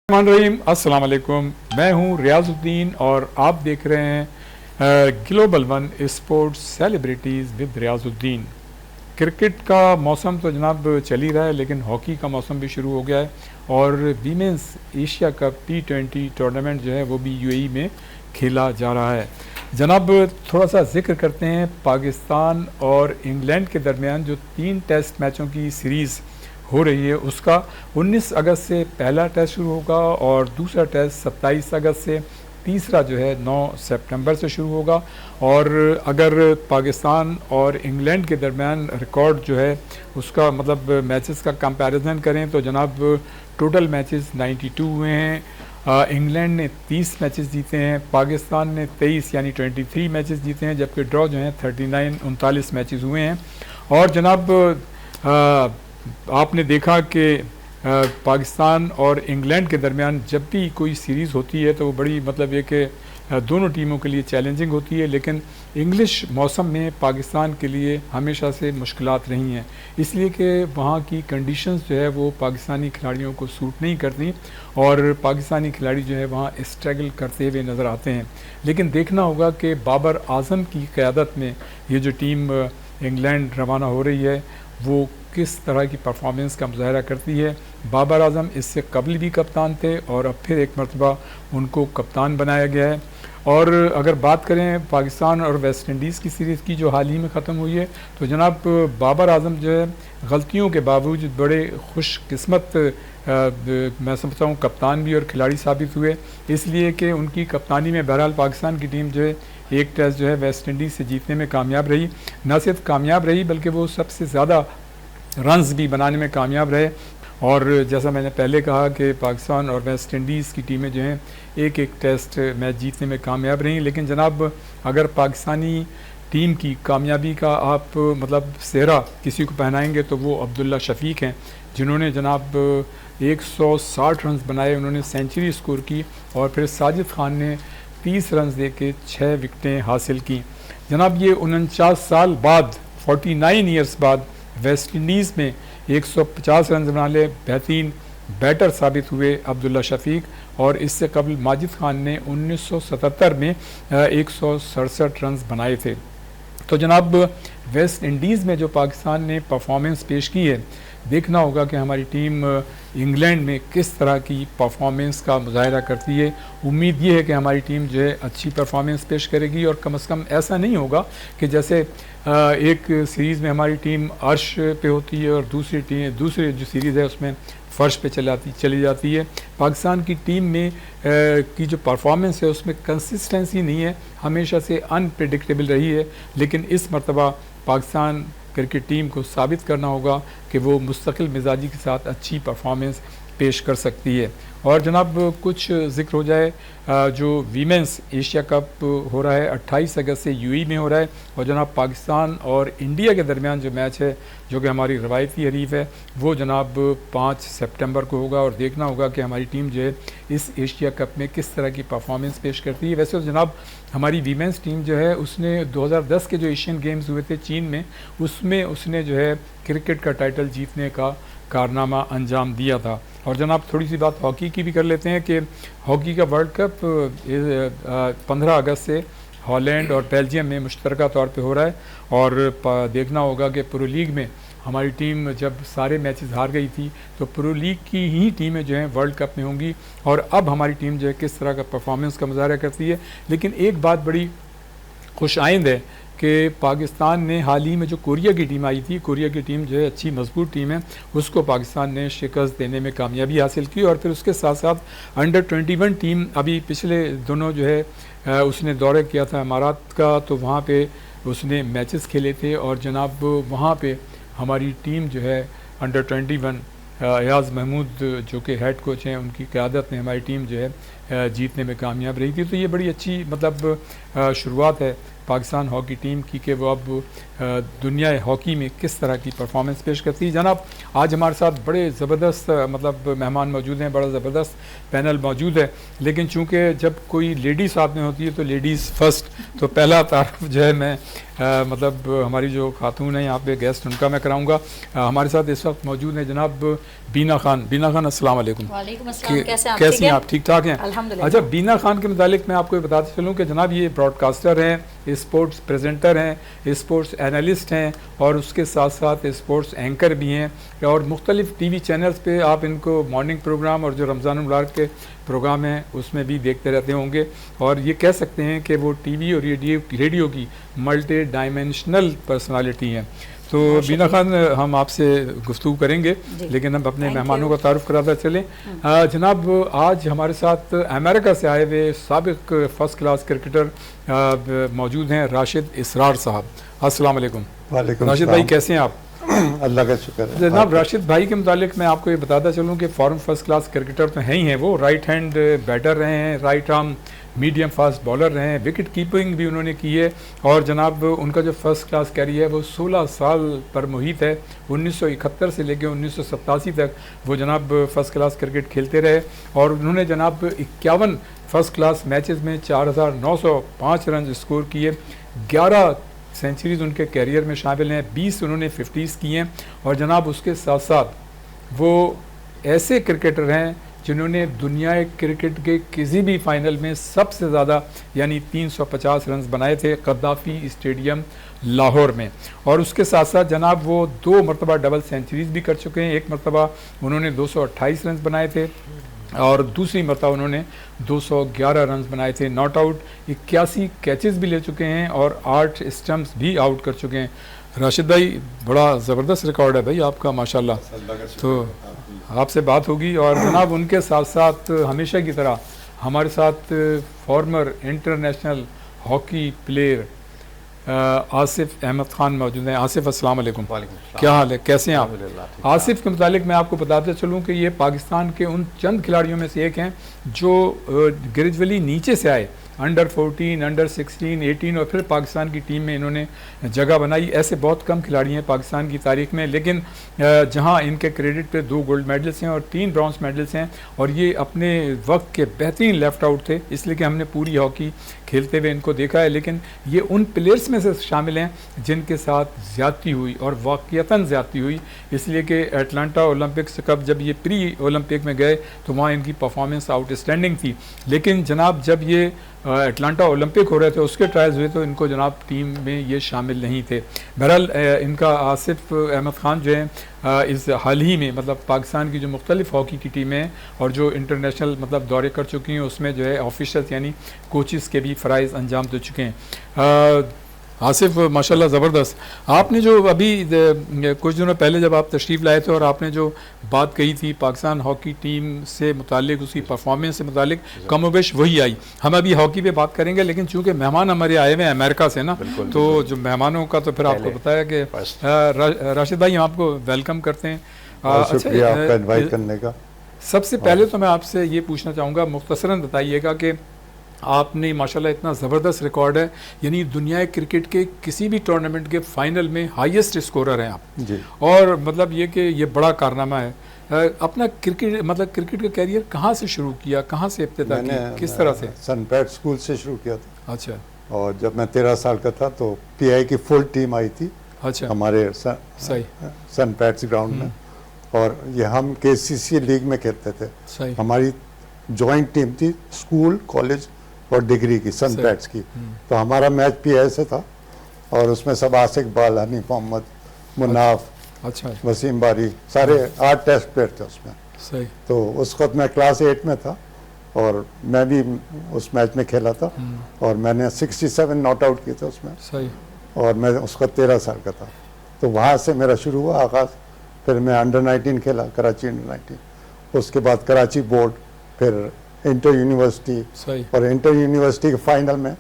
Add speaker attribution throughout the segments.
Speaker 1: रहीम अस्सलाम वालेकुम। मैं हूं रियाजुद्दीन और आप देख रहे हैं global one sports celebrities with Riyazuddin. Cricket का मौसम तो जनाब चल ही रहा है, लेकिन हॉकी का मौसम भी शुरू हो गया है और women's Asia cup T20 tournament जो है वो भी यूएई में खेला जा रहा है। जनाब थोड़ा सा जिक्र करते हैं पाकिस्तान और इंग्लैंड के दरमियान जो 3 टेस्ट मैचों की सीरीज़ हो रही है, उसका 19 अगस्त से पहला टेस्ट शुरू होगा और दूसरा टेस्ट 27 अगस्त से, तीसरा जो है 9 सितंबर से शुरू होगा। और अगर पाकिस्तान और इंग्लैंड के दरमियान रिकॉर्ड जो है उसका मतलब मैचेस का कंपैरिजन करें तो जनाब टोटल मैचेस 92 हुए हैं। इंग्लैंड ने 30 मैचेस जीते हैं, पाकिस्तान ने 23 यानी 23 मैचेस जीते हैं, जबकि ड्रॉ जो हैं 39 मैचेस हुए हैं। और जनाब आपने देखा कि पाकिस्तान और इंग्लैंड के दरमियान जब भी कोई सीरीज़ होती है तो वो बड़ी मतलब ये कि दोनों टीमों के लिए चैलेंजिंग होती है, लेकिन इंग्लिश मौसम में पाकिस्तान के लिए हमेशा से मुश्किलात रही हैं, इसलिए कि वहाँ की कंडीशंस जो है वो पाकिस्तानी खिलाड़ियों को सूट नहीं करती और पाकिस्तानी खिलाड़ी जो है वहाँ स्ट्रगल करते हुए नज़र आते हैं। लेकिन देखना होगा कि बाबर आज़म की क़यादत में ये जो टीम इंग्लैंड रवाना हो रही है वो किस तरह की परफॉर्मेंस का मुजाहरा करती है। बाबर आज़म इससे कबल भी कप्तान थे और अब फिर एक मरतबा उनको कप्तान बनाया गया है। और अगर बात करें पाकिस्तान और वेस्ट इंडीज़ की सीरीज़ की जो हाल ही में ख़त्म हुई है, तो जनाब बाबर आज़म जो है गलतियों के बावजूद बड़े खुशकिस्मत मैं समझता हूँ कप्तान भी और खिलाड़ी साबित हुए, इसलिए कि उनकी कप्तानी में बहरहाल पाकिस्तान की टीम जो है एक टेस्ट जो है वेस्ट इंडीज़ से जीतने में कामयाब रही। न सिर्फ कामयाब रही बल्कि वो सबसे ज़्यादा रन्स भी बनाने में कामयाब रहे। और जैसा मैंने पहले कहा कि पाकिस्तान और वेस्ट इंडीज़ की टीमें जो हैं एक एक टेस्ट मैच जीतने में कामयाब रहीं, लेकिन जनाब अगर पाकिस्तानी टीम की कामयाबी का आप मतलब सेहरा किसी को पहनाएंगे तो वो अब्दुल्ला शफीक हैं, जिन्होंने जनाब 160 रन्स बनाए, उन्होंने सेंचुरी स्कोर की और फिर साजिद खान ने 30 रन्स दे के 6 विकटें हासिल की। जनाब ये 49 साल बाद 49 ईयर्स बाद वेस्ट इंडीज़ में 150 रन बनाने बेहतरीन बैटर साबित हुए अब्दुल्ला शफीक। और इससे कबल माजिद खान ने 1977 में 167 रन बनाए थे। तो जनाब वेस्ट इंडीज़ में जो पाकिस्तान ने परफॉर्मेंस पेश की है, देखना होगा कि हमारी टीम इंग्लैंड में किस तरह की परफॉर्मेंस का मुजाहरा करती है। उम्मीद ये है कि हमारी टीम जो है अच्छी परफॉर्मेंस पेश करेगी और कम से कम ऐसा नहीं होगा कि जैसे एक सीरीज़ में हमारी टीम अर्श पे होती है और दूसरी जो सीरीज़ है उसमें फ़र्श पे चली जाती है। पाकिस्तान की टीम में की जो परफॉर्मेंस है उसमें कंसिस्टेंसी नहीं है, हमेशा से अनप्रेडिक्टेबल रही है, लेकिन इस मरतबा पाकिस्तान क्रिकेट टीम को साबित करना होगा कि वो मुस्तकिल मिजाजी के साथ अच्छी परफॉर्मेंस पेश कर सकती है। और जनाब कुछ ज़िक्र हो जाए, जो वीमेंस एशिया कप हो रहा है 28 अगस्त से यूएई में हो रहा है और जनाब पाकिस्तान और इंडिया के दरमियान जो मैच है जो कि हमारी रवायती हरीफ है वो जनाब 5 सितंबर को होगा। और देखना होगा कि हमारी टीम जो है इस एशिया कप में किस तरह की परफॉर्मेंस पेश करती है। वैसे तो जनाब हमारी वीमेंस टीम जो है उसने 2010 के जो एशियन गेम्स हुए थे चीन में, उसमें उसने जो है क्रिकेट का टाइटल जीतने का कारनामा अंजाम दिया था। और जनाब थोड़ी सी बात हॉकी की भी कर लेते हैं कि हॉकी का वर्ल्ड कप 15 अगस्त से हॉलैंड और बेल्जियम में मुश्तरका तौर पे हो रहा है। और देखना होगा कि प्रो लीग में हमारी टीम जब सारे मैचेस हार गई थी तो प्रो लीग की ही टीमें जो हैं वर्ल्ड कप में होंगी और अब हमारी टीम जो है किस तरह का परफॉर्मेंस का मुजाहरा करती है। लेकिन एक बात बड़ी खुश आइंद है कि पाकिस्तान ने हाल ही में जो कोरिया की टीम आई थी, कोरिया की टीम जो है अच्छी मजबूत टीम है, उसको पाकिस्तान ने शिकस्त देने में कामयाबी हासिल की। और फिर उसके साथ साथ अंडर 21 टीम अभी पिछले दिनों जो है उसने दौरे किया था इमारात का, तो वहाँ पे उसने मैचेस खेले थे और जनाब वहाँ पे हमारी टीम जो है अंडर 21 अयाज़ महमूद जो कि हेड कोच हैं, उनकी क़यादत में हमारी टीम जो है जीतने में कामयाब रही थी। तो ये बड़ी अच्छी मतलब शुरुआत है पाकिस्तान हॉकी टीम की कि वो अब दुनिया हॉकी में किस तरह की परफॉर्मेंस पेश करती है। जनाब आज हमारे साथ बड़े ज़बरदस्त मतलब मेहमान मौजूद हैं, बड़ा ज़बरदस्त पैनल मौजूद है, लेकिन चूँकि जब कोई लेडीज़ साथ में होती है तो लेडीज़ फर्स्ट, तो पहला तारुफ जो है मैं मतलब हमारी जो खातून है यहाँ पे गेस्ट उनका मैं कराऊंगा। हमारे साथ इस वक्त मौजूद हैं जनाब बीना खान। बीना खान अस्सलाम वालेकुम।
Speaker 2: वालेकुम अस्सलाम।
Speaker 1: कैसी हैं आप? ठीक ठाक हैं?
Speaker 2: अल्हम्दुलिल्लाह।
Speaker 1: अच्छा, बीना खान के मुतालिक मैं आपको बताते चलूँ कि जनाब ये ब्रॉडकास्टर हैं, स्पोर्ट्स प्रेजेंटर हैं, स्पोर्ट्स एनालिस्ट हैं और उसके साथ साथ स्पोर्ट्स एंकर भी हैं और मुख्तलिफ टीवी चैनल्स पे आप इनको मॉर्निंग प्रोग्राम और जो रमज़ान मुबारक के प्रोग्राम हैं उसमें भी देखते रहते होंगे। और ये कह सकते हैं कि वो टीवी और रेडियो की मल्टी डायमेंशनल पर्सनालिटी हैं। तो बीना खान हम आपसे गुफ्तगू करेंगे, लेकिन हम अपने मेहमानों का तारुफ कराता चलें। जनाब आज हमारे साथ अमेरिका से आए हुए साबिक फ़र्स्ट क्लास क्रिकेटर मौजूद हैं राशिद इसरार साहब। अस्सलाम वालेकुम। राशिद भाई कैसे हैं आप?
Speaker 3: अल्लाह का शुक्र है।
Speaker 1: जनाब राशिद भाई के मुतालिक मैं आपको ये बताता चलूँ कि फॉरन फर्स्ट क्लास क्रिकेटर तो हैं ही हैं, वो राइट हैंड बैटर रहे हैं, right arm medium fast bowler रहे हैं, विकेट कीपिंग भी उन्होंने की है और जनाब उनका जो फर्स्ट क्लास कैरियर है वो 16 साल पर मुहित है। 1971 से लेकर 1987 तक वो जनाब फर्स्ट क्लास क्रिकेट खेलते रहे और उन्होंने जनाब 51 फर्स्ट क्लास मैचेस में 4905 रन स्कोर किए, 11 सेंचुरीज उनके कैरियर में शामिल हैं, 20 उन्होंने 50s किए हैं और जनाब उसके साथ साथ वो ऐसे क्रिकेटर हैं जिन्होंने दुनिया क्रिकेट के किसी भी फाइनल में सबसे ज़्यादा यानी 350 रन बनाए थे कद्दाफ़ी स्टेडियम लाहौर में। और उसके साथ साथ जनाब वो 2 मरतबा डबल सेंचुरीज भी कर चुके हैं। एक मरतबा उन्होंने 228 रन बनाए थे और दूसरी मरतबा उन्होंने 211 रन बनाए थे। नॉट आउट 81 कैचेस भी ले चुके हैं और 8 स्टम्प्स भी आउट कर चुके हैं। राशिद भाई बड़ा ज़बरदस्त रिकॉर्ड है भाई आपका माशाल्लाह। तो आपसे बात होगी और जनाब उनके साथ साथ हमेशा की तरह हमारे साथ former international hockey player Asif Ahmed Khan मौजूद हैं। आसिफ अस्सलाम वालेकुम। क्या हाल है, कैसे हैं आप? आसिफ के मुतालिक मैं आपको बताते चलूँ कि ये पाकिस्तान के उन चंद खिलाड़ियों में से एक हैं जो ग्रेजुअली नीचे से आए, अंडर 14, अंडर 16, 18 और फिर पाकिस्तान की टीम में इन्होंने जगह बनाई। ऐसे बहुत कम खिलाड़ी हैं पाकिस्तान की तारीख में, लेकिन जहां इनके क्रेडिट पे 2 गोल्ड मेडल्स हैं और 3 ब्रॉन्ज मेडल्स हैं और ये अपने वक्त के बेहतरीन लेफ़्ट आउट थे, इसलिए कि हमने पूरी हॉकी खेलते हुए इनको देखा है। लेकिन ये उन प्लेयर्स में से शामिल हैं जिनके साथ ज़्यादती हुई और वाक़ियतन ज़्यादती हुई, इसलिए कि एटलांटा ओलंपिक्स कप जब ये प्री ओलंपिक में गए तो वहाँ इनकी परफॉर्मेंस आउटस्टैंडिंग थी, लेकिन जनाब जब ये एटलांटा ओलंपिक हो रहे थे उसके ट्रायल्स हुए तो इनको जनाब टीम में ये शामिल नहीं थे। बहरहाल इनका आसिफ अहमद ख़ान जो है इस हाल ही में मतलब पाकिस्तान की जो मुख्तलिफ हॉकी की टीमें हैं और जो इंटरनेशनल मतलब दौरे कर चुकी हैं उसमें जो है ऑफिशल्स यानी कोचेस के भी फ़राइज़ अंजाम दे चुके हैं। आसिफ माशाल्लाह ज़बरदस्त, आपने जो अभी कुछ दिनों पहले जब आप तशरीफ़ लाए थे और आपने जो बात कही थी पाकिस्तान हॉकी टीम से मुतालिक, उसकी परफॉर्मेंस से मुतालिक कमोबेश वही आई। हम अभी हॉकी पे बात करेंगे, लेकिन चूँकि मेहमान हमारे आए हुए हैं अमेरिका से ना, तो जो मेहमानों का तो फिर आपको पता है कि राशिद भाई हम आपको वेलकम करते हैं।
Speaker 3: शुक्रिया आपका इनवाइट करने का।
Speaker 1: सबसे पहले तो मैं आपसे ये पूछना चाहूँगा, मुख्तसरन बताइएगा कि आपने माशाल्लाह इतना ज़बरदस्त रिकॉर्ड है, यानी दुनिया क्रिकेट के किसी भी टूर्नामेंट के फाइनल में हाईएस्ट स्कोरर हैं आप
Speaker 3: जी।
Speaker 1: और मतलब ये कि ये बड़ा कारनामा है। अपना क्रिकेट मतलब क्रिकेट का कैरियर कहाँ से शुरू किया, कहाँ से इब्तिदा की, किस तरह से?
Speaker 3: सनपैट स्कूल से शुरू किया था।
Speaker 1: अच्छा।
Speaker 3: और जब मैं 13 साल का था तो PI की फुल टीम आई थी
Speaker 1: अच्छा
Speaker 3: हमारे
Speaker 1: सही
Speaker 3: सनपैट्स ग्राउंड में, और ये हम KCC लीग में खेलते थे।
Speaker 1: सही।
Speaker 3: हमारी जॉइंट टीम थी स्कूल, कॉलेज और डिग्री की, सनपैट्स की। तो हमारा मैच PI से था और उसमें सब आसिक इकबाल, हनीफ मोहम्मद, मुन्नाफ,
Speaker 1: अच्छा
Speaker 3: वसीम बारी, सारे 8 टेस्ट प्लेयर थे उसमें।
Speaker 1: सही।
Speaker 3: तो उस वक्त मैं क्लास 8 में था और मैं भी उस मैच में खेला था और मैंने 67 नॉट आउट किए थे उसमें।
Speaker 1: सही।
Speaker 3: और मैं उसका 13 साल का था। तो वहाँ से मेरा शुरू हुआ आगाज़। फिर मैं अंडर 19 खेला, कराची अंडर 19, उसके बाद कराची बोर्ड, फिर इंटर यूनिवर्सिटी,
Speaker 1: सही।
Speaker 3: और इंटर यूनिवर्सिटी के फाइनल में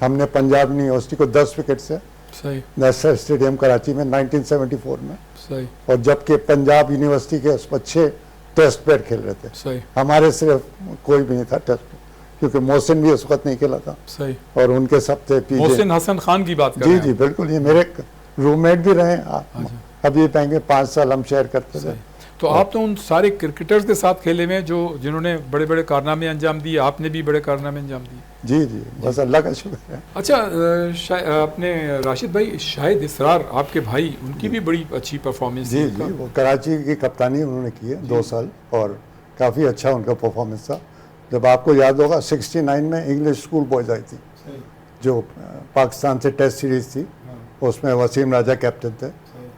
Speaker 3: हमने पंजाब यूनिवर्सिटी को 10 विकेट से
Speaker 1: सही।
Speaker 3: नेशनल स्टेडियम कराची में 1974 में,
Speaker 1: सही।
Speaker 3: और जबकि पंजाब यूनिवर्सिटी के उस पर 6 टेस्ट पैड खेल रहे थे,
Speaker 1: सही।
Speaker 3: हमारे सिर्फ कोई भी नहीं था टेस्ट, क्योंकि मोहसिन भी उस वक्त नहीं खेला था।
Speaker 1: सही।
Speaker 3: और उनके सब थे पीजे।
Speaker 1: मोहसिन हसन खान की बात कर
Speaker 3: जी
Speaker 1: रहे
Speaker 3: जी
Speaker 1: हैं।
Speaker 3: बिल्कुल, ये मेरे रूममेट भी रहे। अभी पाएंगे 5 साल हम शेयर करते थे।
Speaker 1: तो आप तो उन सारे क्रिकेटर्स के साथ खेले में जो जिन्होंने बड़े बड़े कारनामे अंजाम दिए, आपने भी बड़े कारनामे अंजाम दिए।
Speaker 3: जी जी, बस अल्लाह का शुक्र है।
Speaker 1: अच्छा, अपने राशिद भाई, शाहिद इसरार आपके भाई, उनकी भी बड़ी अच्छी परफॉर्मेंस
Speaker 3: जी जी, वो कराची की कप्तानी उन्होंने की है 2 साल, और काफ़ी अच्छा उनका परफॉर्मेंस था। जब आपको याद होगा 69 में इंग्लिश स्कूल बॉयज़ आई थी, जो पाकिस्तान से टेस्ट सीरीज़ थी, उसमें वसीम राजा कैप्टन थे।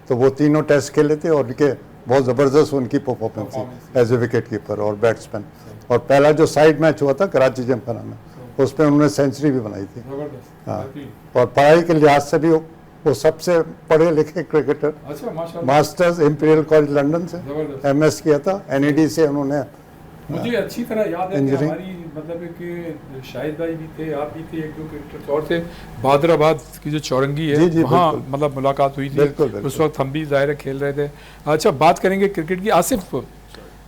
Speaker 3: तो वो तीनों टेस्ट खेले थे, और उनके बहुत ज़बरदस्त उनकी परफॉर्मेंस थी एज ए विकेट कीपर और बैट्समैन। और पहला जो साइड मैच हुआ था कराची जिमखाना में, उसमें उन्होंने सेंचुरी भी बनाई थी। हाँ, और पढ़ाई के लिहाज से भी वो सबसे पढ़े लिखे क्रिकेटर।
Speaker 1: अच्छा, माशाल्लाह।
Speaker 3: मास्टर्स इंपीरियल कॉलेज लंदन से MS किया था, NED से उन्होंने।
Speaker 1: मुझे अच्छी तरह याद है कि हमारी मतलब कि शाहिद भाई भी थे, आप भी थे, 1-2 क्रिकेटर और थे। बहादुराबाद की जो चौरंगी है, वहाँ मतलब मुलाकात हुई थी।
Speaker 3: बिल्कुल, बिल्कुल।
Speaker 1: उस वक्त हम भी ज़ाहिर है खेल रहे थे। अच्छा, बात करेंगे क्रिकेट की। आसिफ,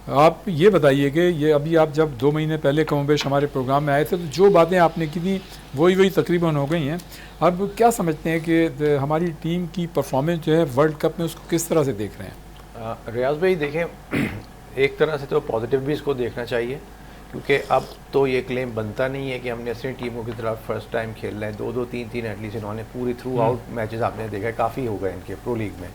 Speaker 1: आप ये बताइए कि ये अभी आप जब 2 महीने पहले कमोबेश हमारे प्रोग्राम में आए थे, तो जो बातें आपने की थी वही तकरीबन हो गई हैं। अब क्या समझते हैं कि हमारी टीम की परफॉर्मेंस जो है वर्ल्ड कप में, उसको किस तरह से देख रहे हैं?
Speaker 2: रियाज भाई देखें, एक तरह से तो पॉजिटिव भी इसको देखना चाहिए, क्योंकि अब तो ये क्लेम बनता नहीं है कि हमने अपनी टीमों की तरफ फर्स्ट टाइम खेल रहे हैं। 2-2, 3-3 एटलीस्ट इन्होंने पूरी थ्रू आउट मैचेस आपने देखा, काफ़ी हो गए इनके प्रो लीग में।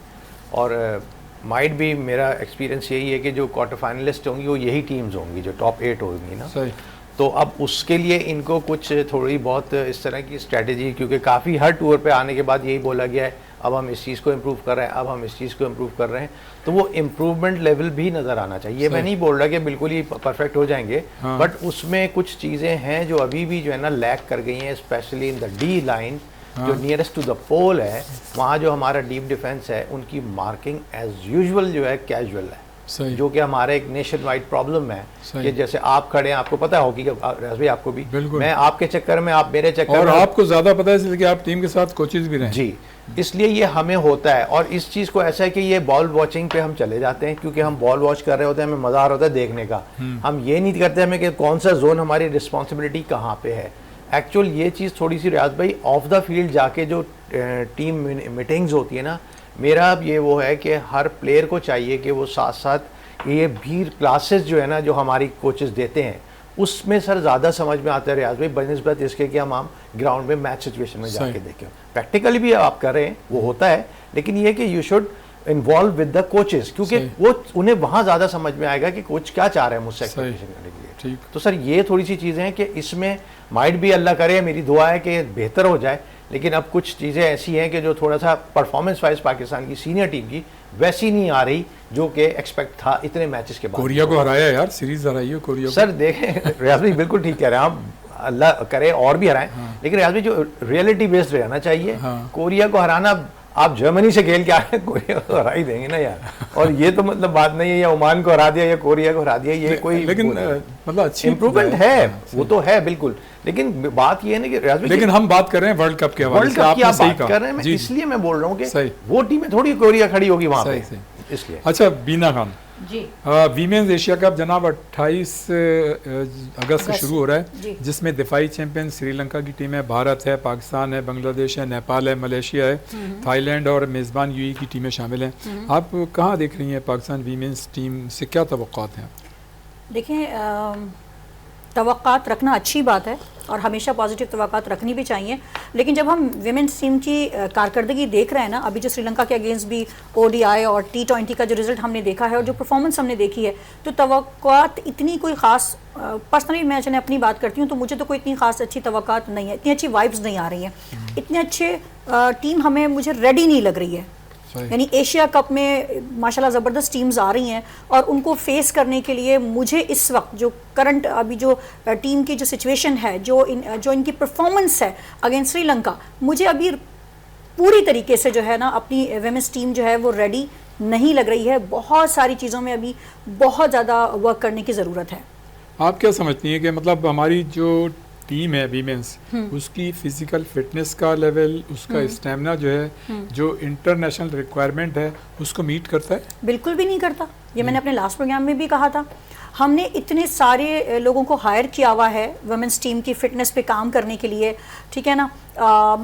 Speaker 2: और माइट भी मेरा एक्सपीरियंस यही है कि जो क्वार्टर फाइनलिस्ट होंगी वो यही टीम्स होंगी जो टॉप 8 होंगी ना।
Speaker 1: सही।
Speaker 2: तो अब उसके लिए इनको कुछ थोड़ी बहुत इस तरह की स्ट्रेटजी, क्योंकि काफ़ी हर टूर पे आने के बाद यही बोला गया है अब हम इस चीज़ को इम्प्रूव कर रहे हैं, अब हम इस चीज़ को इम्प्रूव कर रहे हैं, तो वो इम्प्रूवमेंट लेवल भी नज़र आना चाहिए। मैं नहीं बोल रहा कि बिल्कुल ही परफेक्ट हो जाएंगे, बट उसमें कुछ चीज़ें हैं जो अभी भी जो है ना लैक कर गई हैं, specially in the D line जो नियरेस्ट टू द पोल है, वहाँ जो हमारा डीप डिफेंस है उनकी मार्किंग एज यूजुअल जो है कैजुअल है, जो कि हमारे एक नेशन वाइड प्रॉब्लम है कि जैसे आप खड़े हैं, आपको पता है हॉकी का, भाई आपको भी, मैं आपके चक्कर में, आप मेरे चक्कर
Speaker 1: और
Speaker 2: में,
Speaker 1: आपको ज़्यादा पता है इसलिए कि आप टीम के साथ कोचेज भी रहे
Speaker 2: जी, इसलिए ये हमें होता है। और इस चीज़ को ऐसा है कि ये बॉल वॉचिंग पे हम चले जाते हैं, क्योंकि हम बॉल वॉच कर रहे होते हैं, हमें मज़ा आ रहा होता है देखने का। हम ये नहीं करते हमें कि कौन सा जोन हमारी रिस्पॉन्सिबिलिटी कहाँ पे है। एक्चुअल ये चीज़ थोड़ी सी रियाज भाई ऑफ द फील्ड जाके जो टीम मीटिंग्स होती है ना, मेरा अब ये वो है कि हर प्लेयर को चाहिए कि वो साथ साथ ये भी क्लासेस जो है ना जो हमारी कोचेस देते हैं, उसमें सर ज़्यादा समझ में आता है रियाज भाई बनस्बत इसके कि हम ग्राउंड में मैच सिचुएशन में जाके देखें। प्रैक्टिकली भी आप कर रहे हैं, वो होता है, लेकिन ये कि you should involve with the coaches, क्योंकि वो उन्हें वहाँ ज़्यादा समझ में आएगा कि कोच क्या चाह रहे हैं मुझसे एक्सपेक्टेशन करने के लिए। तो सर ये थोड़ी सी चीज़ें हैं कि इसमें माइट भी अल्लाह करे, मेरी दुआ है कि बेहतर हो जाए, लेकिन अब कुछ चीज़ें ऐसी हैं कि जो थोड़ा सा परफॉर्मेंस वाइज पाकिस्तान की सीनियर टीम की वैसी नहीं आ रही जो कि एक्सपेक्ट था इतने मैचेस के बाद।
Speaker 1: कोरिया को हराया यार, सीरीज हराई है कोरिया को।
Speaker 2: सर देखें रियाज भाई बिल्कुल ठीक कह रहे हैं आप, अल्लाह करे और भी हराएं, लेकिन रियाज भाई जो रियलिटी बेस्ड रहना चाहिए। कोरिया को हराना, आप जर्मनी से खेल के आ रहे हैं, कोरिया को हरा ही देंगे ना यार। और ये तो मतलब बात नहीं है या ओमान को हरा दिया या कोरिया को हरा दिया, ये कोई
Speaker 1: लेकिन मतलब अच्छी
Speaker 2: इम्प्रूवमेंट है, वो तो है बिल्कुल, लेकिन बात ये है ना कि
Speaker 1: लेकिन हम बात कर रहे हैं वर्ल्ड कप के हवाले से,
Speaker 2: वर्ल्ड कप की आप बात कर रहे हैं, मैं इसलिए मैं बोल रहा हूँ कि वो टीमें थोड़ी कोरिया खड़ी होगी वहाँ पे, इसलिए।
Speaker 1: अच्छा बीना खान
Speaker 4: जी,
Speaker 1: वीमेंस एशिया कप जनाब 28 अगस्त से शुरू हो रहा है, जिसमें दिफाई चैंपियन श्रीलंका की टीम है, भारत है, पाकिस्तान है, बांग्लादेश है, नेपाल है, मलेशिया है, थाईलैंड और मेज़बान UAE की टीमें शामिल हैं। आप कहाँ देख रही हैं पाकिस्तान वीमेंस टीम से, क्या तवक्कात हैं?
Speaker 4: देखें, तवक्कात रखना अच्छी बात है और हमेशा पॉजिटिव तवक्कात रखनी भी चाहिए, लेकिन जब हम विमेंस टीम की कारकर्दगी देख रहे हैं ना, अभी जो श्रीलंका के अगेंस्ट भी ODI और T20 का जो रिजल्ट हमने देखा है और जो परफॉर्मेंस हमने देखी है, तो तवक्कात इतनी कोई ख़ास, पर्सनली मैं चले अपनी बात करती हूँ तो मुझे तो कोई इतनी ख़ास अच्छी तवक्कात नहीं है, इतनी अच्छी वाइब्स नहीं आ रही हैं, इतने अच्छे टीम हमें मुझे रेडी नहीं लग रही है। यानी एशिया कप में माशाल्लाह ज़बरदस्त टीम्स आ रही हैं और उनको फेस करने के लिए मुझे इस वक्त जो करंट अभी जो टीम की जो सिचुएशन है, जो इनकी परफॉर्मेंस है अगेंस्ट श्रीलंका, मुझे अभी पूरी तरीके से जो है ना अपनी विमेंस टीम जो है वो रेडी नहीं लग रही है। बहुत सारी चीज़ों में अभी बहुत ज़्यादा वर्क करने की ज़रूरत है।
Speaker 1: आप क्या समझती हैं कि मतलब हमारी जो टीम है वीमेंस, उसकी फिजिकल फिटनेस का लेवल, उसका स्टेमिना जो है, जो इंटरनेशनल रिक्वायरमेंट है, उसको मीट करता है?
Speaker 4: बिल्कुल भी नहीं करता। ये मैंने अपने लास्ट प्रोग्राम में भी कहा था। हमने इतने सारे लोगों को हायर किया हुआ है वुमेन्स टीम की फिटनेस पे काम करने के लिए, ठीक है ना।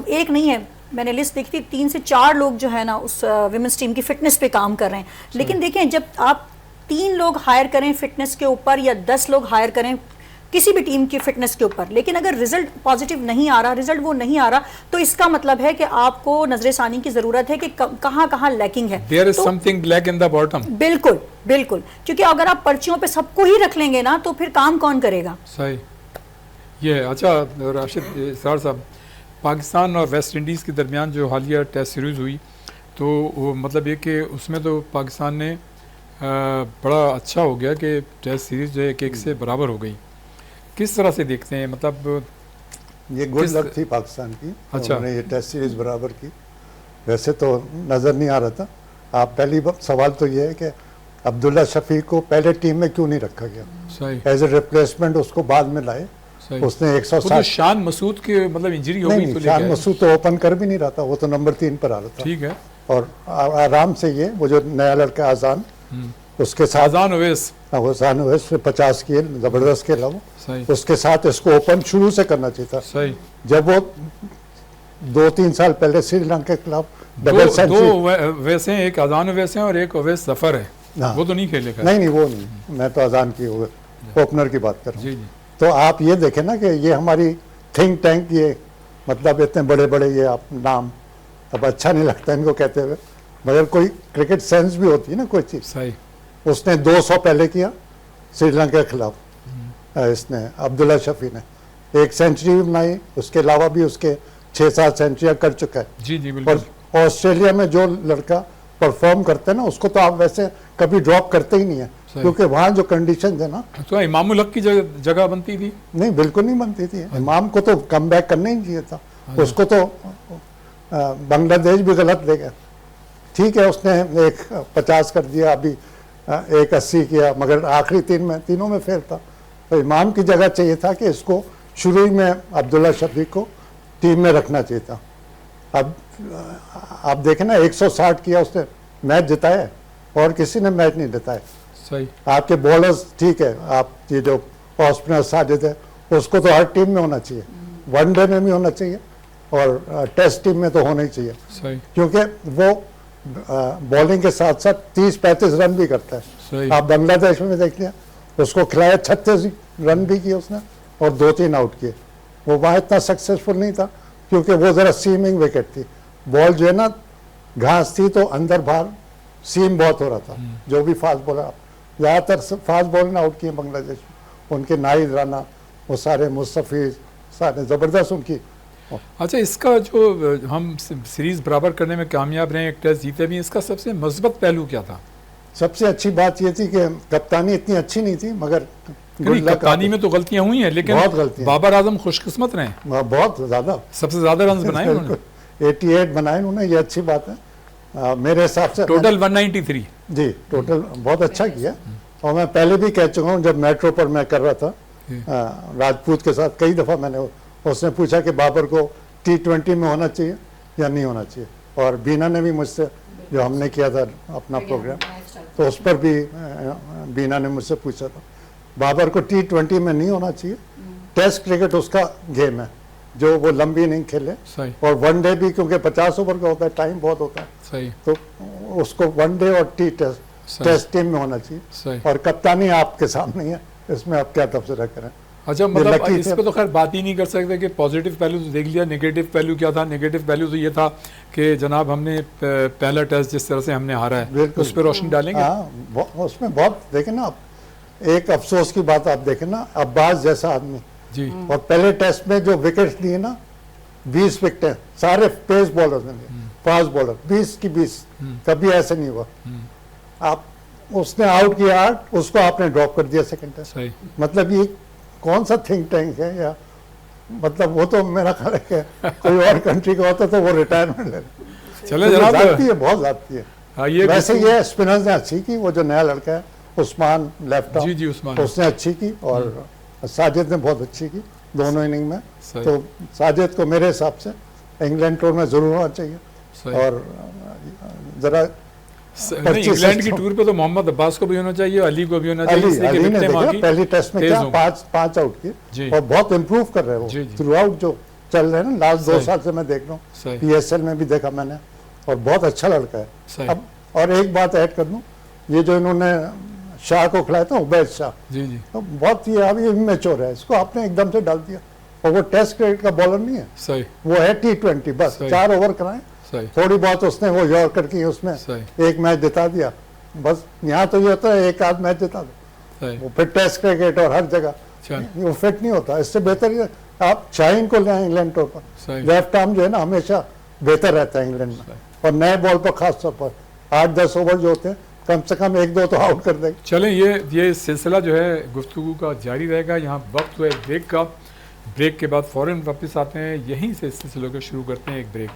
Speaker 4: एक नहीं है, मैंने लिस्ट देखी थी, 3 से 4 लोग जो है ना उस वुमेन्स टीम की फिटनेस पे काम कर रहे हैं। लेकिन देखें, जब आप 3 लोग हायर करें फिटनेस के ऊपर या 10 लोग हायर करें किसी भी टीम की फिटनेस के ऊपर, लेकिन अगर रिजल्ट पॉजिटिव नहीं आ रहा, रिजल्ट वो नहीं आ रहा, तो इसका मतलब है कि आपको नजरसानी की जरूरत है कि कहाँ कहाँ लैकिंग है।
Speaker 1: There is something black in the bottom।
Speaker 4: बिल्कुल बिल्कुल, क्योंकि अगर आप पर्चियों पे सबको ही रख लेंगे ना तो फिर काम कौन करेगा।
Speaker 1: सही। ये अच्छा राशिद सर साहब, पाकिस्तान और वेस्ट इंडीज़ के दरमियान जो हालिया टेस्ट सीरीज़ हुई, तो वो मतलब ये कि उसमें तो पाकिस्तान ने बड़ा अच्छा हो गया कि टेस्ट सीरीज़ जो है 1-1 से बराबर हो गई। किस तरह से देखते हैं, मतलब
Speaker 3: ये गुड लक थी पाकिस्तान की।
Speaker 1: अच्छा,
Speaker 3: उन्होंने ये टेस्ट सीरीज बराबर की। वैसे तो नज़र नहीं आ रहा था। आप पहली सवाल तो ये है कि अब्दुल्ला शफीक को पहले टीम में क्यों नहीं रखा गया?
Speaker 1: सही।
Speaker 3: एज ए रिप्लेसमेंट उसको बाद में लाए। उसने 160
Speaker 1: शान मसूद के मतलब इंजरी हो गई तो
Speaker 3: शान मसूद तो ओपन कर भी नहीं रहा था, वो तो नंबर 3 पर आ रहा था।
Speaker 1: ठीक है।
Speaker 3: और आराम से ये वो जो नया लड़का आजान, उसके साथ
Speaker 1: आजान ओवैस,
Speaker 3: आजान ओवैस 50 किए, जबरदस्त खेला वो।
Speaker 1: सही।
Speaker 3: उसके साथ इसको ओपन शुरू से करना चाहिए था।
Speaker 1: सही।
Speaker 3: जब वो 2-3 साल पहले श्रीलंका के खिलाफ डबल सेंचुरी,
Speaker 1: दो वैसे हैं, एक आजान ओवैस है और एक ओवैस जफर है।
Speaker 3: हाँ।
Speaker 1: वो तो नहीं खेलेगा।
Speaker 3: नहीं वो नहीं, मैं तो आजान की ओपनर की बात कर रहा हूँ।
Speaker 1: जी जी।
Speaker 3: तो आप ये देखें ना कि ये हमारी थिंक टैंक, ये मतलब इतने बड़े बड़े ये आप नाम, अब अच्छा नहीं लगता इनको कहते हुए, मगर कोई क्रिकेट सेंस भी होती है ना कोई चीज़।
Speaker 1: सही।
Speaker 3: उसने 200 पहले किया श्रीलंका के खिलाफ, इसने अब्दुल्ला शफी ने 1 सेंचुरी भी बनाई, उसके अलावा भी उसके 6-7 सेंचुरियाँ कर चुका है।
Speaker 1: जी जी बिल्कुल।
Speaker 3: और ऑस्ट्रेलिया में जो लड़का परफॉर्म करते हैं ना, उसको तो आप वैसे कभी ड्रॉप करते ही नहीं है, क्योंकि वहाँ जो कंडीशन है ना,
Speaker 1: तो इमामुल हक की जगह बनती थी?
Speaker 3: नहीं, बिल्कुल नहीं बनती थी। इमाम को तो कम बैक करना ही चाहिए था। उसको तो बांग्लादेश भी गलत ले गया। ठीक है, उसने 150 कर दिया, अभी 180 किया, मगर आखिरी तीनों में फेल था। तो इमाम की जगह चाहिए था कि इसको शुरू ही में अब्दुल्ला शफीक को टीम में रखना चाहिए था। अब आप देखें ना, 160 किया उसने, मैच जिताया, और किसी ने मैच नहीं जिताया।
Speaker 1: सही।
Speaker 3: आपके बॉलर्स ठीक है, आप ये जो ओपनर साजिद है, उसको तो हर टीम में होना चाहिए, वनडे में भी होना चाहिए और टेस्ट टीम में तो होना ही चाहिए।
Speaker 1: सही।
Speaker 3: क्योंकि वो बॉलिंग के साथ साथ 30-35 रन भी करता है।
Speaker 1: सही।
Speaker 3: आप बांग्लादेश में देख लिया, उसको खिलाया, 36 रन भी किए उसने और 2-3 आउट किए। वो वहाँ इतना सक्सेसफुल नहीं था क्योंकि वो ज़रा सीमिंग विकेट थी। बॉल जो है ना, घास थी तो अंदर बाहर सीम बहुत हो रहा था। जो भी फास्ट बॉलर, ज़्यादातर फास्ट बॉलर ने आउट किए बांग्लादेश में, उनके नाहिद राना, वो सारे मुस्तफीज, सारे ज़बरदस्त उनकी।
Speaker 1: अच्छा, इसका जो हम सीरीज बराबर करने में कामयाब रहे, एक टेस्ट जीते भी, इसका सबसे मस्बत पहलू क्या था?
Speaker 3: सबसे अच्छी बात ये थी कि कप्तानी इतनी अच्छी नहीं थी, मगर
Speaker 1: कप्तानी में तो गलतियां हुई हैं, लेकिन
Speaker 3: बहुत गलतियां।
Speaker 1: बाबर आजम खुशकिस्मत रहे,
Speaker 3: बहुत ज़्यादा,
Speaker 1: सबसे ज़्यादा रन बनाए उन्होंने।
Speaker 3: 88 बनाए उन्होंने, ये अच्छी बात है मेरे हिसाब से।
Speaker 1: टोटल 193।
Speaker 3: जी, टोटल बहुत अच्छा किया। और मैं पहले भी कह चुका हूँ, जब मेट्रो पर मैं कर रहा था राजपूत के साथ, कई दफ़ा मैंने, उसने पूछा कि बाबर को T20 में होना चाहिए या नहीं होना चाहिए, और बीना ने भी मुझसे, जो हमने किया था अपना प्रोग्राम, तो उस पर भी बीना ने मुझसे पूछा था। बाबर को T20 में नहीं होना चाहिए। टेस्ट क्रिकेट उसका गेम है, जो वो लंबी इनिंग खेले, और वनडे भी, क्योंकि 50 ओवर का होता है, टाइम बहुत होता है।
Speaker 1: सही।
Speaker 3: तो उसको वनडे और टेस्ट टीम में होना चाहिए।
Speaker 1: सही।
Speaker 3: और कप्तानी आपके सामने है, इसमें आप क्या तबसरा करें।
Speaker 1: अच्छा, मतलब इस पे तो खैर बात ही नहीं कर सकते कि पॉजिटिव पहलू तो देख लिया, नेगेटिव पहलू क्या था? नेगेटिव पहलू तो ये था कि जनाब हमने पहला टेस्ट जिस तरह से हमने हारा है, उस पर रोशनी डालेंगे।
Speaker 3: हाँ, उसमें बहुत देखें ना, एक अफसोस की बात आप देखें ना, अब्बास जैसा आदमी
Speaker 1: जी,
Speaker 3: और पहले टेस्ट में जो विकेट लिए ना, 20 विकेटें सारे पेस बॉलर ने लिए, फास्ट बॉलर 20 की 20, कभी ऐसे नहीं हुआ। आप उसने आउट किया 8, उसको आपने ड्रॉप कर दिया सेकंड टेस्ट। मतलब ये कौन सा थिंक टैंक है, या मतलब वो तो मेरा ख्याल है कि कोई और कंट्री का होता तो वो रिटायरमेंट ले
Speaker 1: चले जनाब।
Speaker 3: जाती है, बहुत जाती है।
Speaker 1: हाँ, ये
Speaker 3: वैसे ये स्पिनर्स ने अच्छी की, वो जो नया लड़का है उस्मान लेफ्ट
Speaker 1: जी जी उस्मान
Speaker 3: उसने अच्छी की, और साजिद ने बहुत अच्छी की दोनों इनिंग में।
Speaker 1: सही।
Speaker 3: तो साजिद को मेरे हिसाब से इंग्लैंड टूर में जरूर होना चाहिए।
Speaker 1: सही।
Speaker 3: और जरा
Speaker 1: नहीं, इंग्लैंड की टूर पे तो मोहम्मद अब्बास को भी होना चाहिए, अली को भी होना चाहिए,
Speaker 3: अली
Speaker 1: इसलिए कि
Speaker 3: अली ने
Speaker 1: विकेटें
Speaker 3: देखा
Speaker 1: मांगी,
Speaker 3: पहली टेस्ट में
Speaker 1: तेज
Speaker 3: क्या
Speaker 1: होंगे।
Speaker 3: पांच आउट
Speaker 1: जी।
Speaker 3: किए और बहुत इम्प्रूव कर रहे हैं
Speaker 1: जी,
Speaker 3: वो
Speaker 1: जी।
Speaker 3: थ्रू आउट जो चल रहे हैं ना लास्ट 2
Speaker 1: सही।
Speaker 3: साल से मैं देख रहा हूँ,
Speaker 1: सही।
Speaker 3: PSL में भी देखा मैंने, और बहुत अच्छा लड़का है।
Speaker 1: सही।
Speaker 3: अब और एक बात ऐड कर दूं, ये जो इन्होंने शाह को खिलाया था उबैद शाह,
Speaker 1: जी जी
Speaker 3: तो बहुत ही अभी इमेच्योर है, इसको आपने एकदम से डाल दिया, और वो टेस्ट क्रिकेट का बॉलर नहीं है,
Speaker 1: सही
Speaker 3: वो है T20 बस
Speaker 1: सही।
Speaker 3: 4 ओवर कराएं,
Speaker 1: सही
Speaker 3: थोड़ी बहुत उसने वो यॉर्कर की उसमें
Speaker 1: सही।
Speaker 3: एक मैच जिता दिया बस। यहाँ तो ये होता है एक आध मैच जिता दो,
Speaker 1: सही।
Speaker 3: वो फिर टेस्ट क्रिकेट और हर जगह
Speaker 1: चल
Speaker 3: वो फिट नहीं होता। इससे बेहतर ये आप शाहीन को ले आए इंग्लैंड टूर पर,
Speaker 1: सही।
Speaker 3: लेफ्ट आर्म जो है ना हमेशा बेहतर रहता है इंग्लैंड में, और नए बॉल पर खास तौर पर 8-10 ओवर जो होते हैं कम से कम 1-2 तो आउट कर देंगे।
Speaker 1: चलें, ये सिलसिला जो है गुफ्तगू का जारी रहेगा। यहाँ वक्त हुआ है ब्रेक का, ब्रेक के बाद फ़ौरन वापस आते हैं, यहीं से इस सिलसिले को शुरू करते हैं, एक ब्रेक।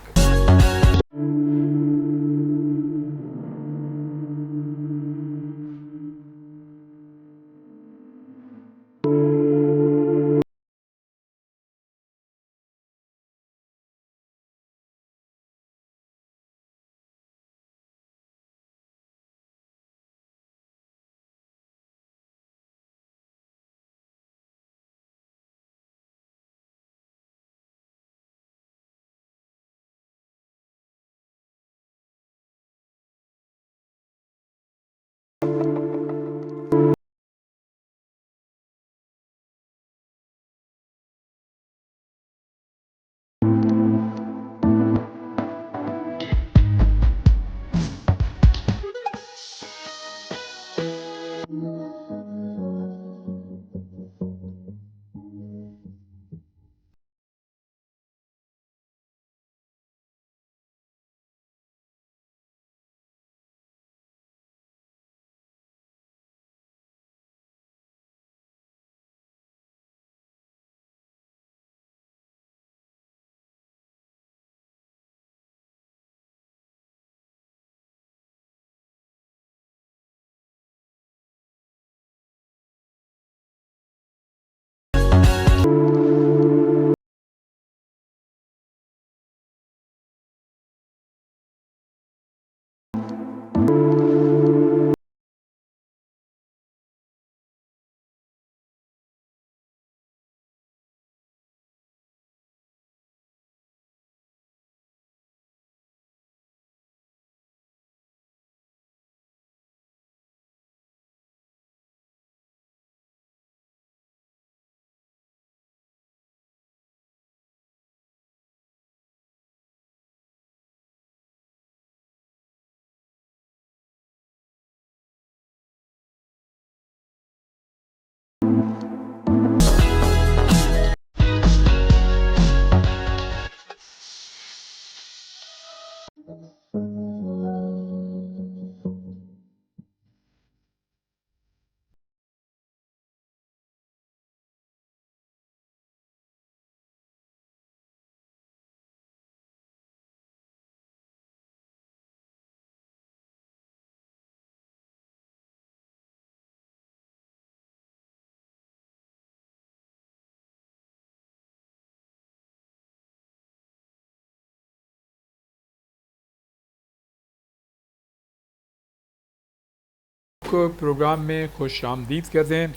Speaker 1: को प्रोग्राम में खुश आमदीद कहते हैं।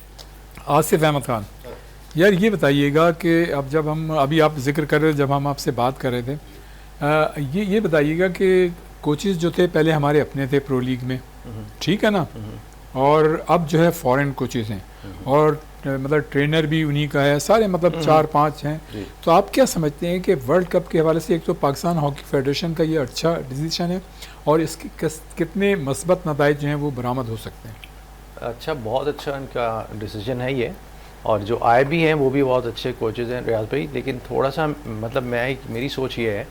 Speaker 1: आसिफ अहमद खान, यार ये बताइएगा कि अब जब हम अभी आप जिक्र कर रहे थे, जब हम आपसे बात कर रहे थे, ये बताइएगा कि कोचेज़ जो थे पहले हमारे अपने थे प्रो लीग में, ठीक है ना, और अब जो है फॉरेन कोचेज़ हैं, और मतलब ट्रेनर भी उन्हीं का है, सारे मतलब 4-5 हैं। तो आप क्या समझते हैं कि वर्ल्ड कप के हवाले से एक तो पाकिस्तान हॉकी फेडरेशन का ये अच्छा डिसीजन है, और इसके कितने मस्बत नताइज जो हैं वो बरामद हो सकते हैं?
Speaker 2: अच्छा, बहुत अच्छा इनका डिसीजन है ये, और जो आए भी हैं वो भी बहुत अच्छे कोचेज़ हैं रियाज भाई। लेकिन थोड़ा सा मतलब मेरी सोच ये है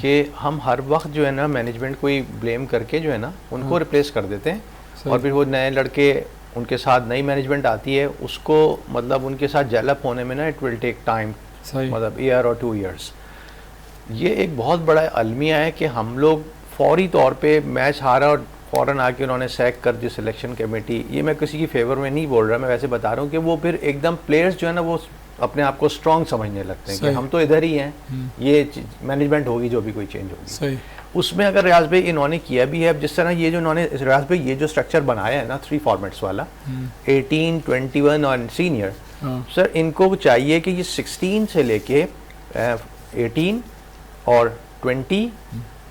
Speaker 2: कि हम हर वक्त जो है ना मैनेजमेंट को ही ब्लेम करके जो है ना उनको रिप्लेस कर देते हैं, और फिर वो नए लड़के उनके साथ नई मैनेजमेंट आती है, उसको मतलब उनके साथ जेलअप होने में ना इट विल टेक टाइम।
Speaker 1: सही।
Speaker 2: मतलब ईयर और 2 इयर्स। ये एक बहुत बड़ा अलमिया है कि हम लोग फौरी तौर पे मैच हारा और फ़ौरन आके उन्होंने सैक कर दी सिलेक्शन कमेटी। ये मैं किसी की फेवर में नहीं बोल रहा, मैं वैसे बता रहा हूँ कि वो फिर एकदम प्लेयर्स जो है ना वो अपने आप को स्ट्रॉन्ग समझने लगते हैं कि हम तो इधर ही हैं, ये मैनेजमेंट होगी जो भी कोई चेंज होगी।
Speaker 1: सही।
Speaker 2: उसमें अगर रियाज भाई इन्होंने किया भी है, जिस तरह ये जो इन्होंने रियाज भाई ये जो स्ट्रक्चर बनाया है ना 3 फॉर्मेट्स वाला, 18, 21 और सीनियर, सर इनको चाहिए कि ये 16 से लेके 18 और 20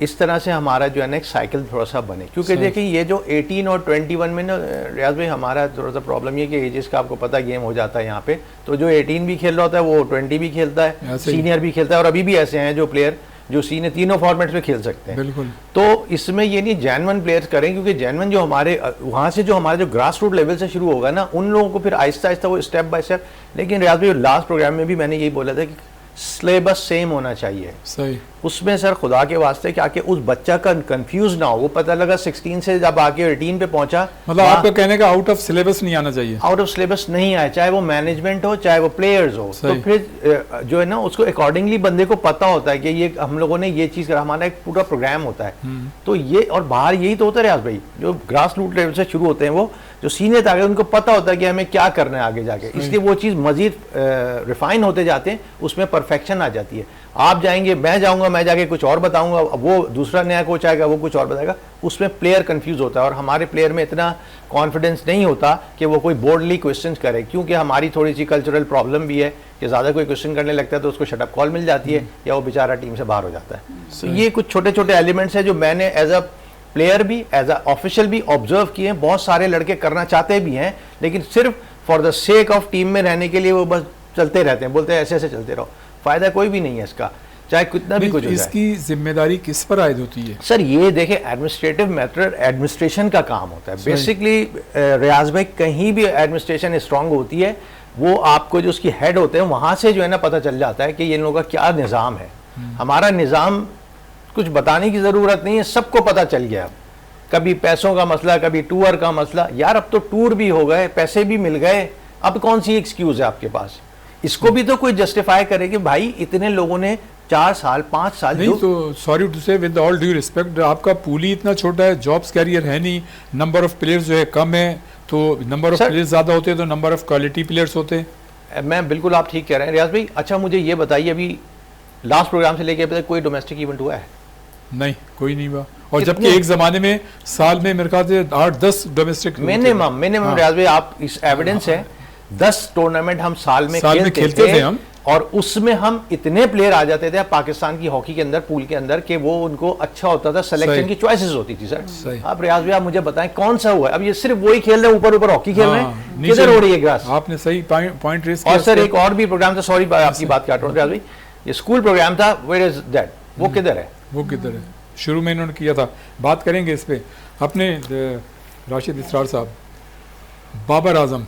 Speaker 2: इस तरह से हमारा जो है ना एक साइकिल थोड़ा सा बने, क्योंकि देखिए ये जो 18 और 21 में ना रियाज भाई हमारा थोड़ा सा प्रॉब्लम ये कि एजेस का आपको पता गेम हो जाता है यहाँ पे, तो जो 18 भी खेल रहा होता है वो 20 भी खेलता है, सीनियर भी खेलता है, और अभी भी ऐसे हैं जो प्लेयर जो सीनियर तीनों फॉर्मेट्स में खेल सकते हैं।
Speaker 1: बिल्कुल।
Speaker 2: तो इसमें ये नहीं जेन्युइन प्लेयर्स करें, क्योंकि जेन्युइन जो हमारे वहाँ से जो हमारा जो ग्रास रूट लेवल से शुरू होगा ना, उन लोगों को फिर आहिस्ता आहिस्ता वो स्टेप बाय स्टेप। लेकिन रियाज भाई लास्ट प्रोग्राम में भी मैंने यही बोला था कि सिलेबस सेम होना चाहिए।
Speaker 1: सही।
Speaker 2: उसमें सर खुदा के वास्ते क्या कि उस बच्चा का कंफ्यूज ना हो, वो पता लगा 16 से जब आके 18 पे पहुंचा,
Speaker 1: मतलब आपका कहने का आउट ऑफ सिलेबस नहीं आना चाहिए,
Speaker 2: आउट ऑफ सिलेबस नहीं आए, चाहे वो मैनेजमेंट हो चाहे वो प्लेयर्स हो। तो फिर जो है ना उसको अकॉर्डिंगली बंदे को पता होता है कि ये हम लोगों ने ये चीज़ करा, हमारा एक पूरा प्रोग्राम होता है। तो ये और बाहर यही तो होता है रियाज भाई, जो ग्रास रूट लेवल से शुरू होते हैं वो जो सीनियर तक उनको पता होता है कि हमें क्या करना है आगे जाके, इसलिए वो चीज़ मजीद रिफाइन होते जाते हैं, उसमें परफेक्शन आ जाती है। आप जाएंगे, मैं जाऊंगा, मैं जाके कुछ और बताऊंगा, वो दूसरा नया कोच आएगा वो कुछ और बताएगा, उसमें प्लेयर कंफ्यूज होता है। और हमारे प्लेयर में इतना कॉन्फिडेंस नहीं होता कि वो कोई बोल्डली क्वेश्चन करे, क्योंकि हमारी थोड़ी सी कल्चरल प्रॉब्लम भी है कि ज़्यादा कोई क्वेश्चन करने लगता है तो उसको शटअप कॉल मिल जाती है या वो बेचारा टीम से बाहर हो जाता है। तो ये कुछ छोटे छोटे एलिमेंट्स हैं जो मैंने एज अ प्लेयर भी एज अ ऑफिशियल भी ऑब्जर्व किए हैं। बहुत सारे लड़के करना चाहते भी हैं, लेकिन सिर्फ for the sake of team में रहने के लिए वो बस चलते रहते हैं, बोलते हैं ऐसे ऐसे चलते रहो, फायदा कोई भी नहीं है इसका, चाहे कितना भी कुछ हो जाए।
Speaker 1: इसकी जिम्मेदारी किस पर आयद होती है?
Speaker 2: सर ये देखें, एडमिनिस्ट्रेटिव मैटर एडमिनिस्ट्रेशन का काम होता है बेसिकली। रियाज भाई कहीं भी एडमिनिस्ट्रेशन स्ट्रांग होती है, वो आपको जो उसकी हेड होते हैं वहाँ से जो है ना पता चल जाता है कि ये लोगों का क्या निज़ाम है। हमारा निज़ाम कुछ बताने की ज़रूरत नहीं है, सबको पता चल गया। कभी पैसों का मसला, कभी टूर का मसला, यार अब तो टूर भी हो गए, पैसे भी मिल गए, अब कौन सी एक्सक्यूज़ है आपके पास? इसको भी तो कोई जस्टिफाई करे कि भाई इतने लोगों ने 4 साल 5 साल
Speaker 1: नहीं, तो सॉरी टू से विद ऑल ड्यू रिस्पेक्ट, आपका पूल ही इतना छोटा है, जॉब्स कैरियर है नहीं, नंबर ऑफ प्लेयर्स जो है कम है, तो नंबर ऑफ प्लेयर्स ज़्यादा होते हैं तो नंबर ऑफ क्वालिटी प्लेयर्स होते हैं।
Speaker 2: मैं बिल्कुल आप ठीक कह रहे हैं रियाज भाई। अच्छा मुझे ये बताइए, अभी लास्ट प्रोग्राम से लेके अभी तक कोई डोमेस्टिक इवेंट हुआ है?
Speaker 1: नहीं, कोई नहीं हुआ। और जबकि एक जमाने में साल में मेरे ख्याल से 8-10 डोमेस्टिक
Speaker 2: मिनिमम रियाज भाई, आप इस एविडेंस है 10 टूर्नामेंट हम साल में खेलते थे हम, और उसमें हम इतने प्लेयर आ जाते थे पाकिस्तान की हॉकी के अंदर पूल के अंदर कि वो उनको अच्छा होता था, सिलेक्शन की चॉइसेस होती थी सर। आप रियाज भाई आप मुझे बताएं कौन सा हुआ है? अब ये सिर्फ वही खेल रहे हैं, ऊपर ऊपर हॉकी खेल रहे हैं, किधर हो रही है ग्रास?
Speaker 1: आपने सही पॉइंट रेज किया।
Speaker 2: और सर एक और भी प्रोग्राम था, सॉरी आपकी बात काट रहा हूं रियाज भाई, ये स्कूल प्रोग्राम था, वेयर इज दैट? वो किधर है?
Speaker 1: वो किधर है? शुरू में इन्होंने किया था, बात करेंगे इस पे। अपने राशिद इसरार साहब, बाबर आजम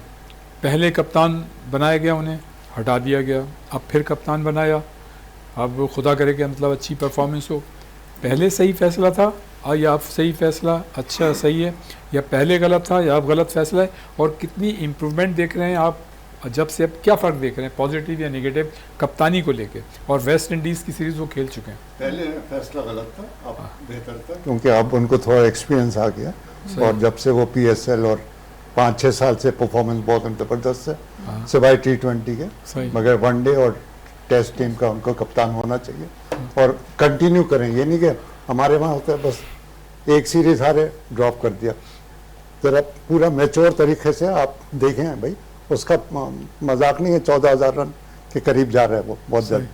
Speaker 1: पहले कप्तान बनाया गया, उन्हें हटा दिया गया, अब फिर कप्तान बनाया, अब वो खुदा करे कि मतलब अच्छी परफॉर्मेंस हो। पहले सही फैसला था या अब सही फैसला अच्छा सही है, या पहले गलत था या अब गलत फैसला है? और कितनी इम्प्रूवमेंट देख रहे हैं आप जब से, अब क्या फ़र्क देख रहे हैं पॉजिटिव या नेगेटिव कप्तानी को लेके? और वेस्ट इंडीज़ की सीरीज़ वो खेल चुके हैं।
Speaker 3: पहले फैसला गलत था, अब बेहतर था, क्योंकि अब उनको थोड़ा एक्सपीरियंस आ गया, और जब से वो PSL और 5-6 साल से परफॉर्मेंस बहुत ज़बरदस्त है, सिवाय T20 के, मगर वनडे और टेस्ट टीम का उनको कप्तान होना चाहिए और कंटिन्यू करें। ये नहीं कि हमारे वहाँ होता है बस एक सीरीज हारे ड्रॉप कर दिया, ज़रा पूरा मैच्योर तरीके से आप देखें भाई, उसका मजाक नहीं है। 14,000 रन के करीब जा रहा है वो बहुत जल्द,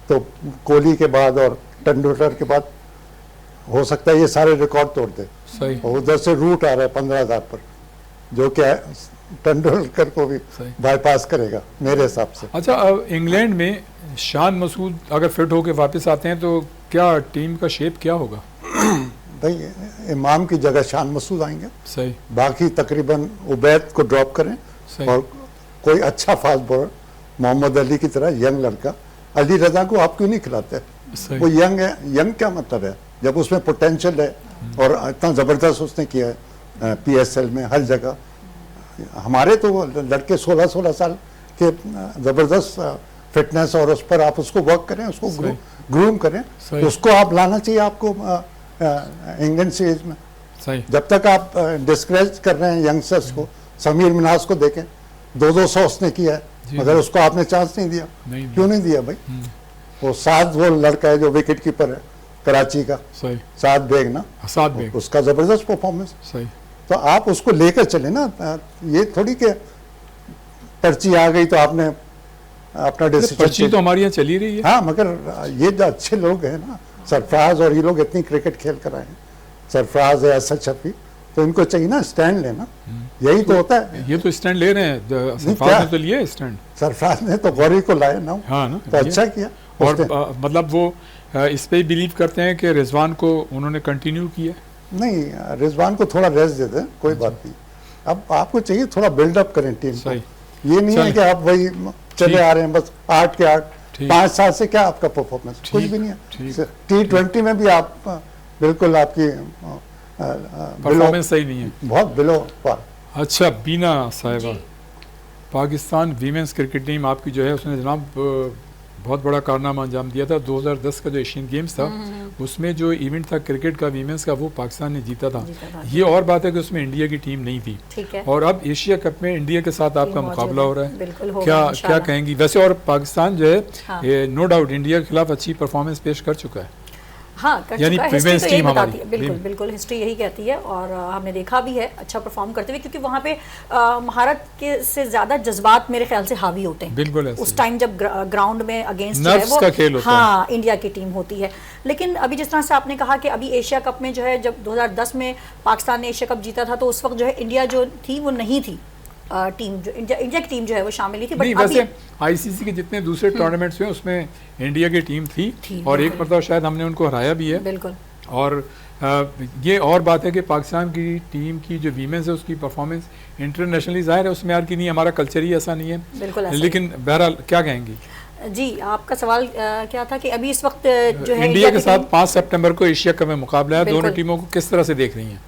Speaker 3: तो कोहली के बाद और तेंदुलकर के बाद हो सकता है ये सारे रिकॉर्ड तोड़ दे।
Speaker 1: सही।
Speaker 3: और उधर से रूट आ रहा है 15,000 पर, जो क्या तेंदुलकर को भी बाईपास करेगा मेरे हिसाब से।
Speaker 1: अच्छा, अब इंग्लैंड में शान मसूद अगर फिट होकर वापस आते हैं तो क्या टीम का शेप क्या होगा?
Speaker 3: भाई इमाम की जगह शान मसूद आएंगे,
Speaker 1: सही,
Speaker 3: बाकी तकरीबन उबैद को ड्रॉप करें, और कोई अच्छा फास्ट बॉलर मोहम्मद अली की तरह यंग लड़का, अली रजा को आप क्यों नहीं खिलाते? वो यंग है, यंग क्या मतलब है जब उसमें पोटेंशियल है और इतना ज़बरदस्त उसने किया है PSL में हर जगह। हमारे तो लड़के 16-16 साल के ज़बरदस्त फिटनेस और उस पर आप उसको वर्क करें, उसको ग्रूम करें,
Speaker 1: सही।
Speaker 3: तो उसको आप लाना चाहिए आपको इंग्लैंड सीरीज में।
Speaker 1: सही।
Speaker 3: जब तक आप डिस्करेज कर रहे हैं यंगस्टर्स को, समीर मिनाज को देखें, 200 उसने किया है, मगर उसको आपने चांस नहीं दिया। क्यों नहीं दिया भाई? वो साद वो लड़का है जो विकेट कीपर है कराची का,
Speaker 1: सही।
Speaker 3: साद बेग ना,
Speaker 1: साद बेग,
Speaker 3: उसका जबरदस्त परफॉर्मेंस।
Speaker 1: सही।
Speaker 3: तो आप उसको लेकर चले ना, ये थोड़ी के पर्ची आ गई तो आपने अपना डिसीजन।
Speaker 1: पर्ची तो हमारे यहाँ चली रही है।
Speaker 3: हाँ, मगर ये जो अच्छे लोग हैं ना, सरफराज और ये लोग इतनी क्रिकेट खेल कर आए हैं, सरफराज है, असद शफी, तो इनको चाहिए ना स्टैंड लेना। यही तो होता है।
Speaker 1: ये तो स्टैंड ले रहे हैं, सरफराज ने तो लिया स्टैंड।
Speaker 3: सरफराज ने तो गौरी को लाया ना,
Speaker 1: हाँ ना,
Speaker 3: तो अच्छा किया।
Speaker 1: और मतलब वो इस पे बिलीव करते हैं कि रिजवान को उन्होंने कंटिन्यू किया।
Speaker 3: नहीं, रिजवान को थोड़ा रेस्ट दे दें, कोई बात नहीं। अब आपको चाहिए थोड़ा बिल्डअप करें टीम को। ये नहीं है कि आप वही चले आ रहे हैं बस 8 के 8। 5 साल से क्या आपका परफॉर्मेंस? कुछ भी नहीं है। T20 में भी आप बिल्कुल आपकी
Speaker 1: परफॉर्मेंस सही नहीं है,
Speaker 3: बहुत बिलो पार।
Speaker 1: अच्छा बीना साहिबा, पाकिस्तान वीमेंस क्रिकेट टीम आपकी जो है उसने जनाब बहुत बड़ा कारनामा अंजाम दिया था। 2010 का जो एशियन गेम्स था उसमें जो इवेंट था क्रिकेट का वीमेंस का, वो पाकिस्तान ने जीता था। ये और बात है कि उसमें इंडिया की टीम नहीं थी,
Speaker 4: ठीक है।
Speaker 1: और अब एशिया कप में इंडिया के साथ आपका मुकाबला हो रहा है।
Speaker 4: बिल्कुल होगा,
Speaker 1: क्या कहेंगी वैसे? और पाकिस्तान जो है
Speaker 4: हाँ।
Speaker 1: नो डाउट इंडिया के खिलाफ अच्छी परफॉर्मेंस पेश कर चुका है।
Speaker 4: हाँ, कर
Speaker 1: यानी
Speaker 4: चुका है। हिस्ट्री
Speaker 1: women's
Speaker 4: तो यही
Speaker 1: team
Speaker 4: बताती है,
Speaker 1: हमारी।
Speaker 4: बिल्कुल बिल्कुल हिस्ट्री यही कहती है, और हमने देखा भी है अच्छा परफॉर्म करते हुए, क्योंकि वहाँ पे महारत के से ज्यादा जज्बात मेरे ख्याल से हावी होते हैं।
Speaker 1: बिल्कुल ऐसे
Speaker 4: उस टाइम जब ग्राउंड में अगेंस्ट
Speaker 1: नर्व्स का खेल होता है।
Speaker 4: हाँ, इंडिया की टीम होती है। लेकिन अभी जिस तरह से आपने कहा कि अभी एशिया कप में जो है, जब 2010 में पाकिस्तान ने एशिया कप जीता था, तो उस वक्त जो है इंडिया जो थी वो नहीं थी, टीम जो इंडिया की टीम जो है वो शामिल नहीं थी।
Speaker 1: नहीं, वैसे आईसीसी के जितने दूसरे टूर्नामेंट्स हुए उसमें इंडिया की टीम थी और एक मरतबा शायद हमने उनको हराया भी है।
Speaker 4: बिल्कुल।
Speaker 1: और ये और बात है कि पाकिस्तान की टीम की जो वीमेंस है उसकी परफॉर्मेंस इंटरनेशनली जाहिर है उसमें यार की नहीं, हमारा कल्चर ही ऐसा नहीं है।
Speaker 4: बिल्कुल ऐसा
Speaker 1: लेकिन बहरहाल क्या कहेंगी
Speaker 4: जी? आपका सवाल क्या था कि अभी इस वक्त जो है
Speaker 1: इंडिया के साथ 5 सितंबर को एशिया कप में मुकाबला है, दोनों टीमों को किस तरह से देख रही हैं?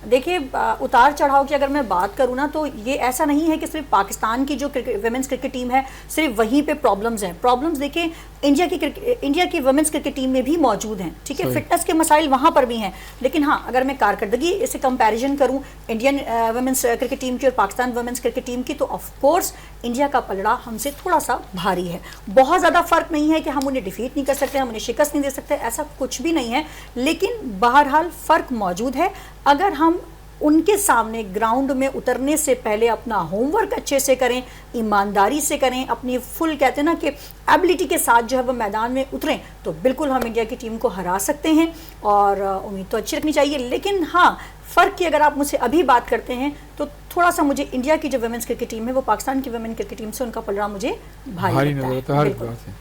Speaker 4: देखिए, उतार चढ़ाव की अगर मैं बात करूँ ना, तो ये ऐसा नहीं है कि सिर्फ पाकिस्तान की जो वुमेन्स क्रिकेट टीम है सिर्फ वहीं पे प्रॉब्लम्स हैं। प्रॉब्लम्स देखिए इंडिया की वुमेन्स क्रिकेट टीम में भी मौजूद हैं, ठीक है। फिटनेस के मसाइल वहाँ पर भी हैं, लेकिन हाँ, अगर मैं कारकर्दगी इसे कंपैरिजन करूँ इंडियन वुमेन्स क्रिकेट टीम की और पाकिस्तान वुमेन्स क्रिकेट टीम की, तो ऑफकोर्स इंडिया का पलड़ा हमसे थोड़ा सा भारी है। बहुत ज़्यादा फर्क नहीं है कि हम उन्हें डिफीट नहीं कर सकते, हम उन्हें शिकस्त नहीं दे सकते, ऐसा कुछ भी नहीं है। लेकिन बहरहाल फ़र्क मौजूद है। अगर हम उनके सामने ग्राउंड में उतरने से पहले अपना होमवर्क अच्छे से करें, ईमानदारी से करें, अपनी फुल कहते हैं ना कि एबिलिटी के साथ जो है वो मैदान में उतरें, तो बिल्कुल हम इंडिया की टीम को हरा सकते हैं। और उम्मीद तो अच्छी रखनी चाहिए। लेकिन हाँ, फ़र्क की अगर आप मुझसे अभी बात करते हैं तो थोड़ा सा मुझे इंडिया की जो वुमेन्स क्रिकेट टीम है वो पाकिस्तान की वुमेन क्रिकेट टीम से उनका पलड़ा मुझे भारी
Speaker 1: नजर आता है हर बात से।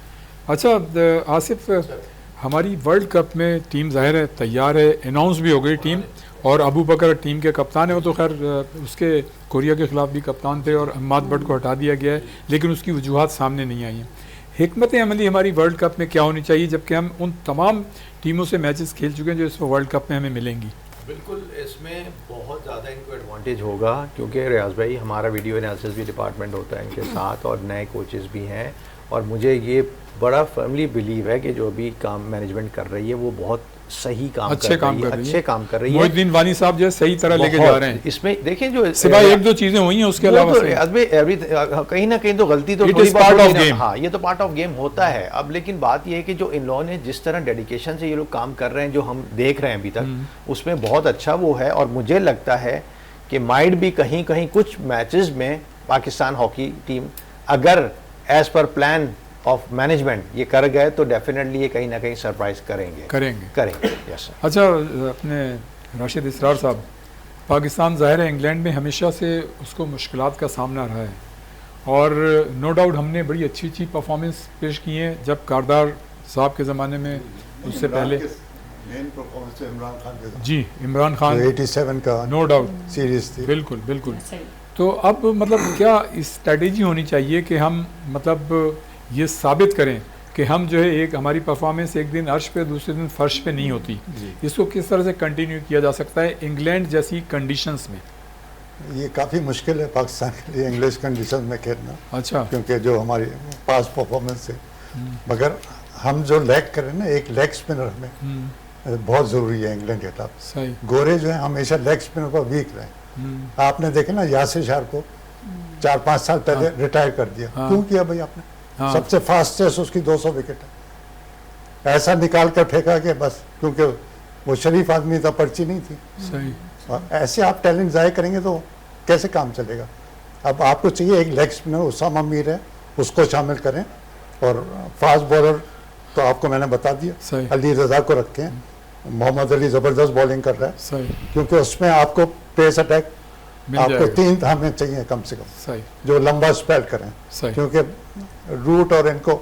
Speaker 1: अच्छा आसिफ, हमारी वर्ल्ड कप में टीम जाहिर है तैयार है, अनाउंस भी हो गई टीम, और अबू बकर टीम के कप्तान है। वो तो खैर उसके कोरिया के खिलाफ भी कप्तान थे और अम्माद भट्ट को हटा दिया गया है, लेकिन उसकी वजूहात सामने नहीं आई हैं। हिकमत अमली हमारी वर्ल्ड कप में क्या होनी चाहिए, जबकि हम उन तमाम टीमों से मैचेस खेल चुके हैं जो इस वर्ल्ड कप में हमें मिलेंगी?
Speaker 2: बिल्कुल, इसमें बहुत ज़्यादा इनको एडवांटेज होगा, क्योंकि रियाज भाई हमारा वीडियो एनालिसिस भी डिपार्टमेंट होता है इनके साथ, और नए कोचेस भी हैं, और मुझे ये बड़ा फर्मली बिलीव है कि जो भी काम मैनेजमेंट कर रही है वो बहुत सही काम
Speaker 1: अच्छे काम कर रही है। मोहिद्दीन वानी साहब जो है सही तरह लेके जा रहे हैं।
Speaker 2: इसमें देखिए जो
Speaker 1: सिवाय एक दो चीजें हुई हैं उसके अलावा
Speaker 2: कहीं ना कहीं तो गलती तो थोड़ी बहुत होती है। हाँ, ये तो पार्ट ऑफ गेम होता है। अब लेकिन बात ये है कि जो इन लोगों ने जिस तरह डेडिकेशन से ये लोग काम कर रहे हैं, जो हम देख रहे हैं अभी तक, उसमें बहुत अच्छा वो है। और मुझे लगता है कि माइट भी कहीं कहीं कुछ मैचेस में पाकिस्तान हॉकी टीम अगर as per plan of management ये कर गए तो डेफिनेटली ये कहीं ना कहीं सरप्राइज करेंगे। Yes sir.
Speaker 1: अच्छा, अपने राशिद इसरार साहब, पाकिस्तान ज़ाहिर है इंग्लैंड में हमेशा से उसको मुश्किलात का सामना रहा है, और नो डाउट हमने बड़ी अच्छी अच्छी परफॉर्मेंस पेश की है। जब कारदार साहब के ज़माने में, उससे पहले
Speaker 3: मेन परफॉर्मेंस तो इमरान खान के साथ।
Speaker 1: जी, इमरान खान
Speaker 3: 87 का
Speaker 1: नो डाउट
Speaker 3: सीरीज थी।
Speaker 1: बिल्कुल बिल्कुल। तो अब मतलब क्या स्ट्रेटेजी होनी चाहिए कि हम मतलब ये साबित करें कि हम जो है एक हमारी परफॉर्मेंस एक दिन अर्श पे दूसरे दिन फर्श पे नहीं होती, इसको किस तरह से कंटिन्यू किया जा सकता है इंग्लैंड जैसी कंडीशंस में?
Speaker 3: ये काफ़ी मुश्किल है पाकिस्तान के लिए इंग्लिश कंडीशन में खेलना,
Speaker 1: अच्छा
Speaker 3: क्योंकि जो हमारी पास परफॉर्मेंस है, मगर हम जो लैग करें ना, एक लेग स्पिनर हमें बहुत ज़रूरी है इंग्लैंड के खिलाफ।
Speaker 1: सही
Speaker 3: गोरे जो है हमेशा लेग स्पिनर पर वीक रहे। आपने देखा ना यासिर शाह को 4-5 साल पहले रिटायर कर दिया, क्यों किया भाई आपने? सबसे फास्टेस्ट उसकी 200 विकेट है, ऐसा निकाल कर फेंका कि बस, क्योंकि वो शरीफ आदमी था, पर्ची नहीं थी।
Speaker 1: सही
Speaker 3: और ऐसे आप टैलेंट ज़ाय करेंगे तो कैसे काम चलेगा? अब आपको चाहिए एक लेग स्पिनर, उसामा मीर है, उसको शामिल करें, और फास्ट बॉलर तो आपको मैंने बता दिया,
Speaker 1: सही।
Speaker 3: अली रजा को रखें। मोहम्मद अली ज़बरदस्त बॉलिंग कर रहा है,
Speaker 1: सही
Speaker 3: क्योंकि उसमें आपको पेस अटैक
Speaker 1: मिल
Speaker 3: आपको
Speaker 1: जाएगा।
Speaker 3: 3 हमें चाहिए कम से कम,
Speaker 1: सही
Speaker 3: जो लंबा स्पेल करें,
Speaker 1: सही
Speaker 3: क्योंकि रूट और इनको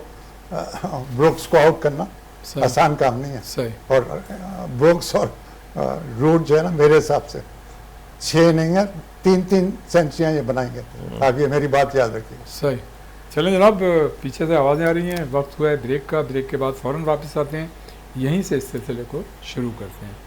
Speaker 3: ब्रुक्स को आउट करना
Speaker 1: सही
Speaker 3: आसान काम नहीं है।
Speaker 1: सही
Speaker 3: और ब्रुक्स और रूट जो है ना, मेरे हिसाब से 6 इनिंग है, 3-3 सेंचुरियाँ ये बनाएंगे। आप ये मेरी बात याद रखिए।
Speaker 1: सही। चलें जनाब, पीछे से आवाज़ें आ रही हैं, वक्त हुआ है ब्रेक का। ब्रेक के बाद फ़ौरन वापस आते हैं, यहीं से इस सिलसिले को शुरू करते हैं।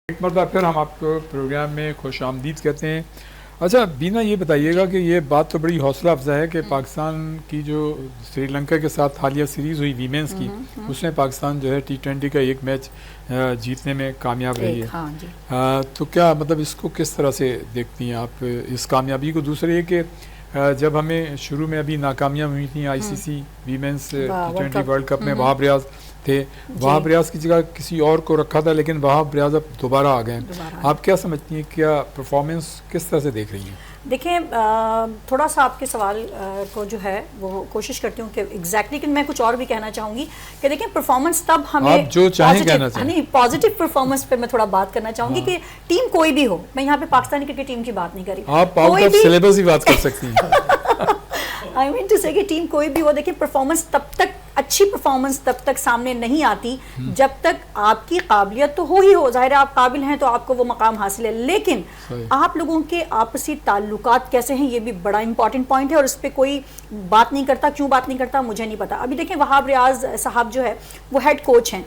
Speaker 1: एक मरतबा फिर हम आपको प्रोग्राम में खुश आमदीद कहते हैं। अच्छा बीना, ये बताइएगा कि ये बात तो बड़ी हौसला अफजा है कि पाकिस्तान की जो श्रीलंका के साथ हालिया सीरीज़ हुई वीमेंस की, उसमें पाकिस्तान जो है T20 का एक मैच जीतने में कामयाब रही है।
Speaker 4: हाँ जी।
Speaker 1: तो क्या मतलब इसको किस तरह से देखती हैं आप, इस कामयाबी को? दूसरे ये कि जब हमें शुरू में अभी नाकामियाँ हुई थी ICC women's T20 world cup में, वहाब रियाज थे, वहाब रियाज की जगह किसी और को रखा था, लेकिन वहाब रियाज अब दोबारा आ गए। आप क्या समझती हैं, क्या परफॉर्मेंस किस तरह से देख रही हैं?
Speaker 4: देखिए, थोड़ा सा आपके सवाल को जो है वो कोशिश करती हूँ कि एग्जैक्टली, लेकिन मैं कुछ और भी कहना चाहूँगी कि देखिए परफॉर्मेंस तब हमें
Speaker 1: आप जो चाहें कहना चाहें।
Speaker 4: नहीं, पॉजिटिव परफॉर्मेंस पे मैं थोड़ा बात करना चाहूँगी कि टीम कोई भी हो, मैं यहाँ पे पाकिस्तानी क्रिकेट टीम की बात नहीं कर रही,
Speaker 1: आप आउट ऑफ सिलेबस ही बात कर सकती हैं।
Speaker 4: आई मीन टू से कि टीम कोई भी हो, देखिए परफॉर्मेंस तब तक अच्छी परफॉर्मेंस तब तक सामने नहीं आती जब तक आपकी काबिलियत तो हो ही हो, जाहिर है आप काबिल हैं तो आपको वो मकाम हासिल है, लेकिन आप लोगों के आपसी ताल्लुकात कैसे हैं ये भी बड़ा इंपॉर्टेंट पॉइंट है, और इस पर कोई बात नहीं करता। क्यों बात नहीं करता मुझे नहीं पता। अभी देखें वहाब रियाज साहब जो है वो हेड कोच हैं,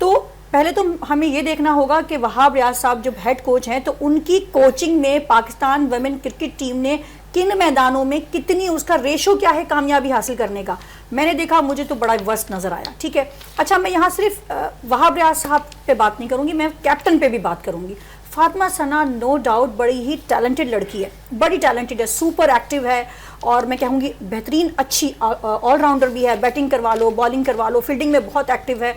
Speaker 4: तो पहले तो हमें ये देखना होगा कि वहाब रियाज साहब जब हेड कोच हैं तो उनकी कोचिंग में पाकिस्तान वुमेन क्रिकेट टीम ने किन मैदानों में कितनी, उसका रेशो क्या है कामयाबी हासिल करने का। मैंने देखा, मुझे तो बड़ा वर्स्ट नज़र आया। ठीक है, अच्छा मैं यहाँ सिर्फ वहाब रियाज साहब पे बात नहीं करूँगी, मैं कैप्टन पे भी बात करूँगी। फातिमा सना नो डाउट बड़ी ही टैलेंटेड लड़की है, बड़ी टैलेंटेड है, सुपर एक्टिव है, और मैं कहूँगी बेहतरीन अच्छी ऑलराउंडर भी है, बैटिंग करवा लो, बॉलिंग करवा लो, फील्डिंग में बहुत एक्टिव है,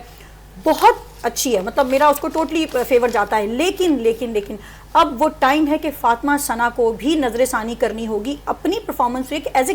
Speaker 4: बहुत अच्छी है, मतलब मेरा उसको टोटली फेवर जाता है। लेकिन अब वो टाइम है कि फातिमा सना को भी नजरसानी करनी होगी अपनी परफॉर्मेंस पे, एज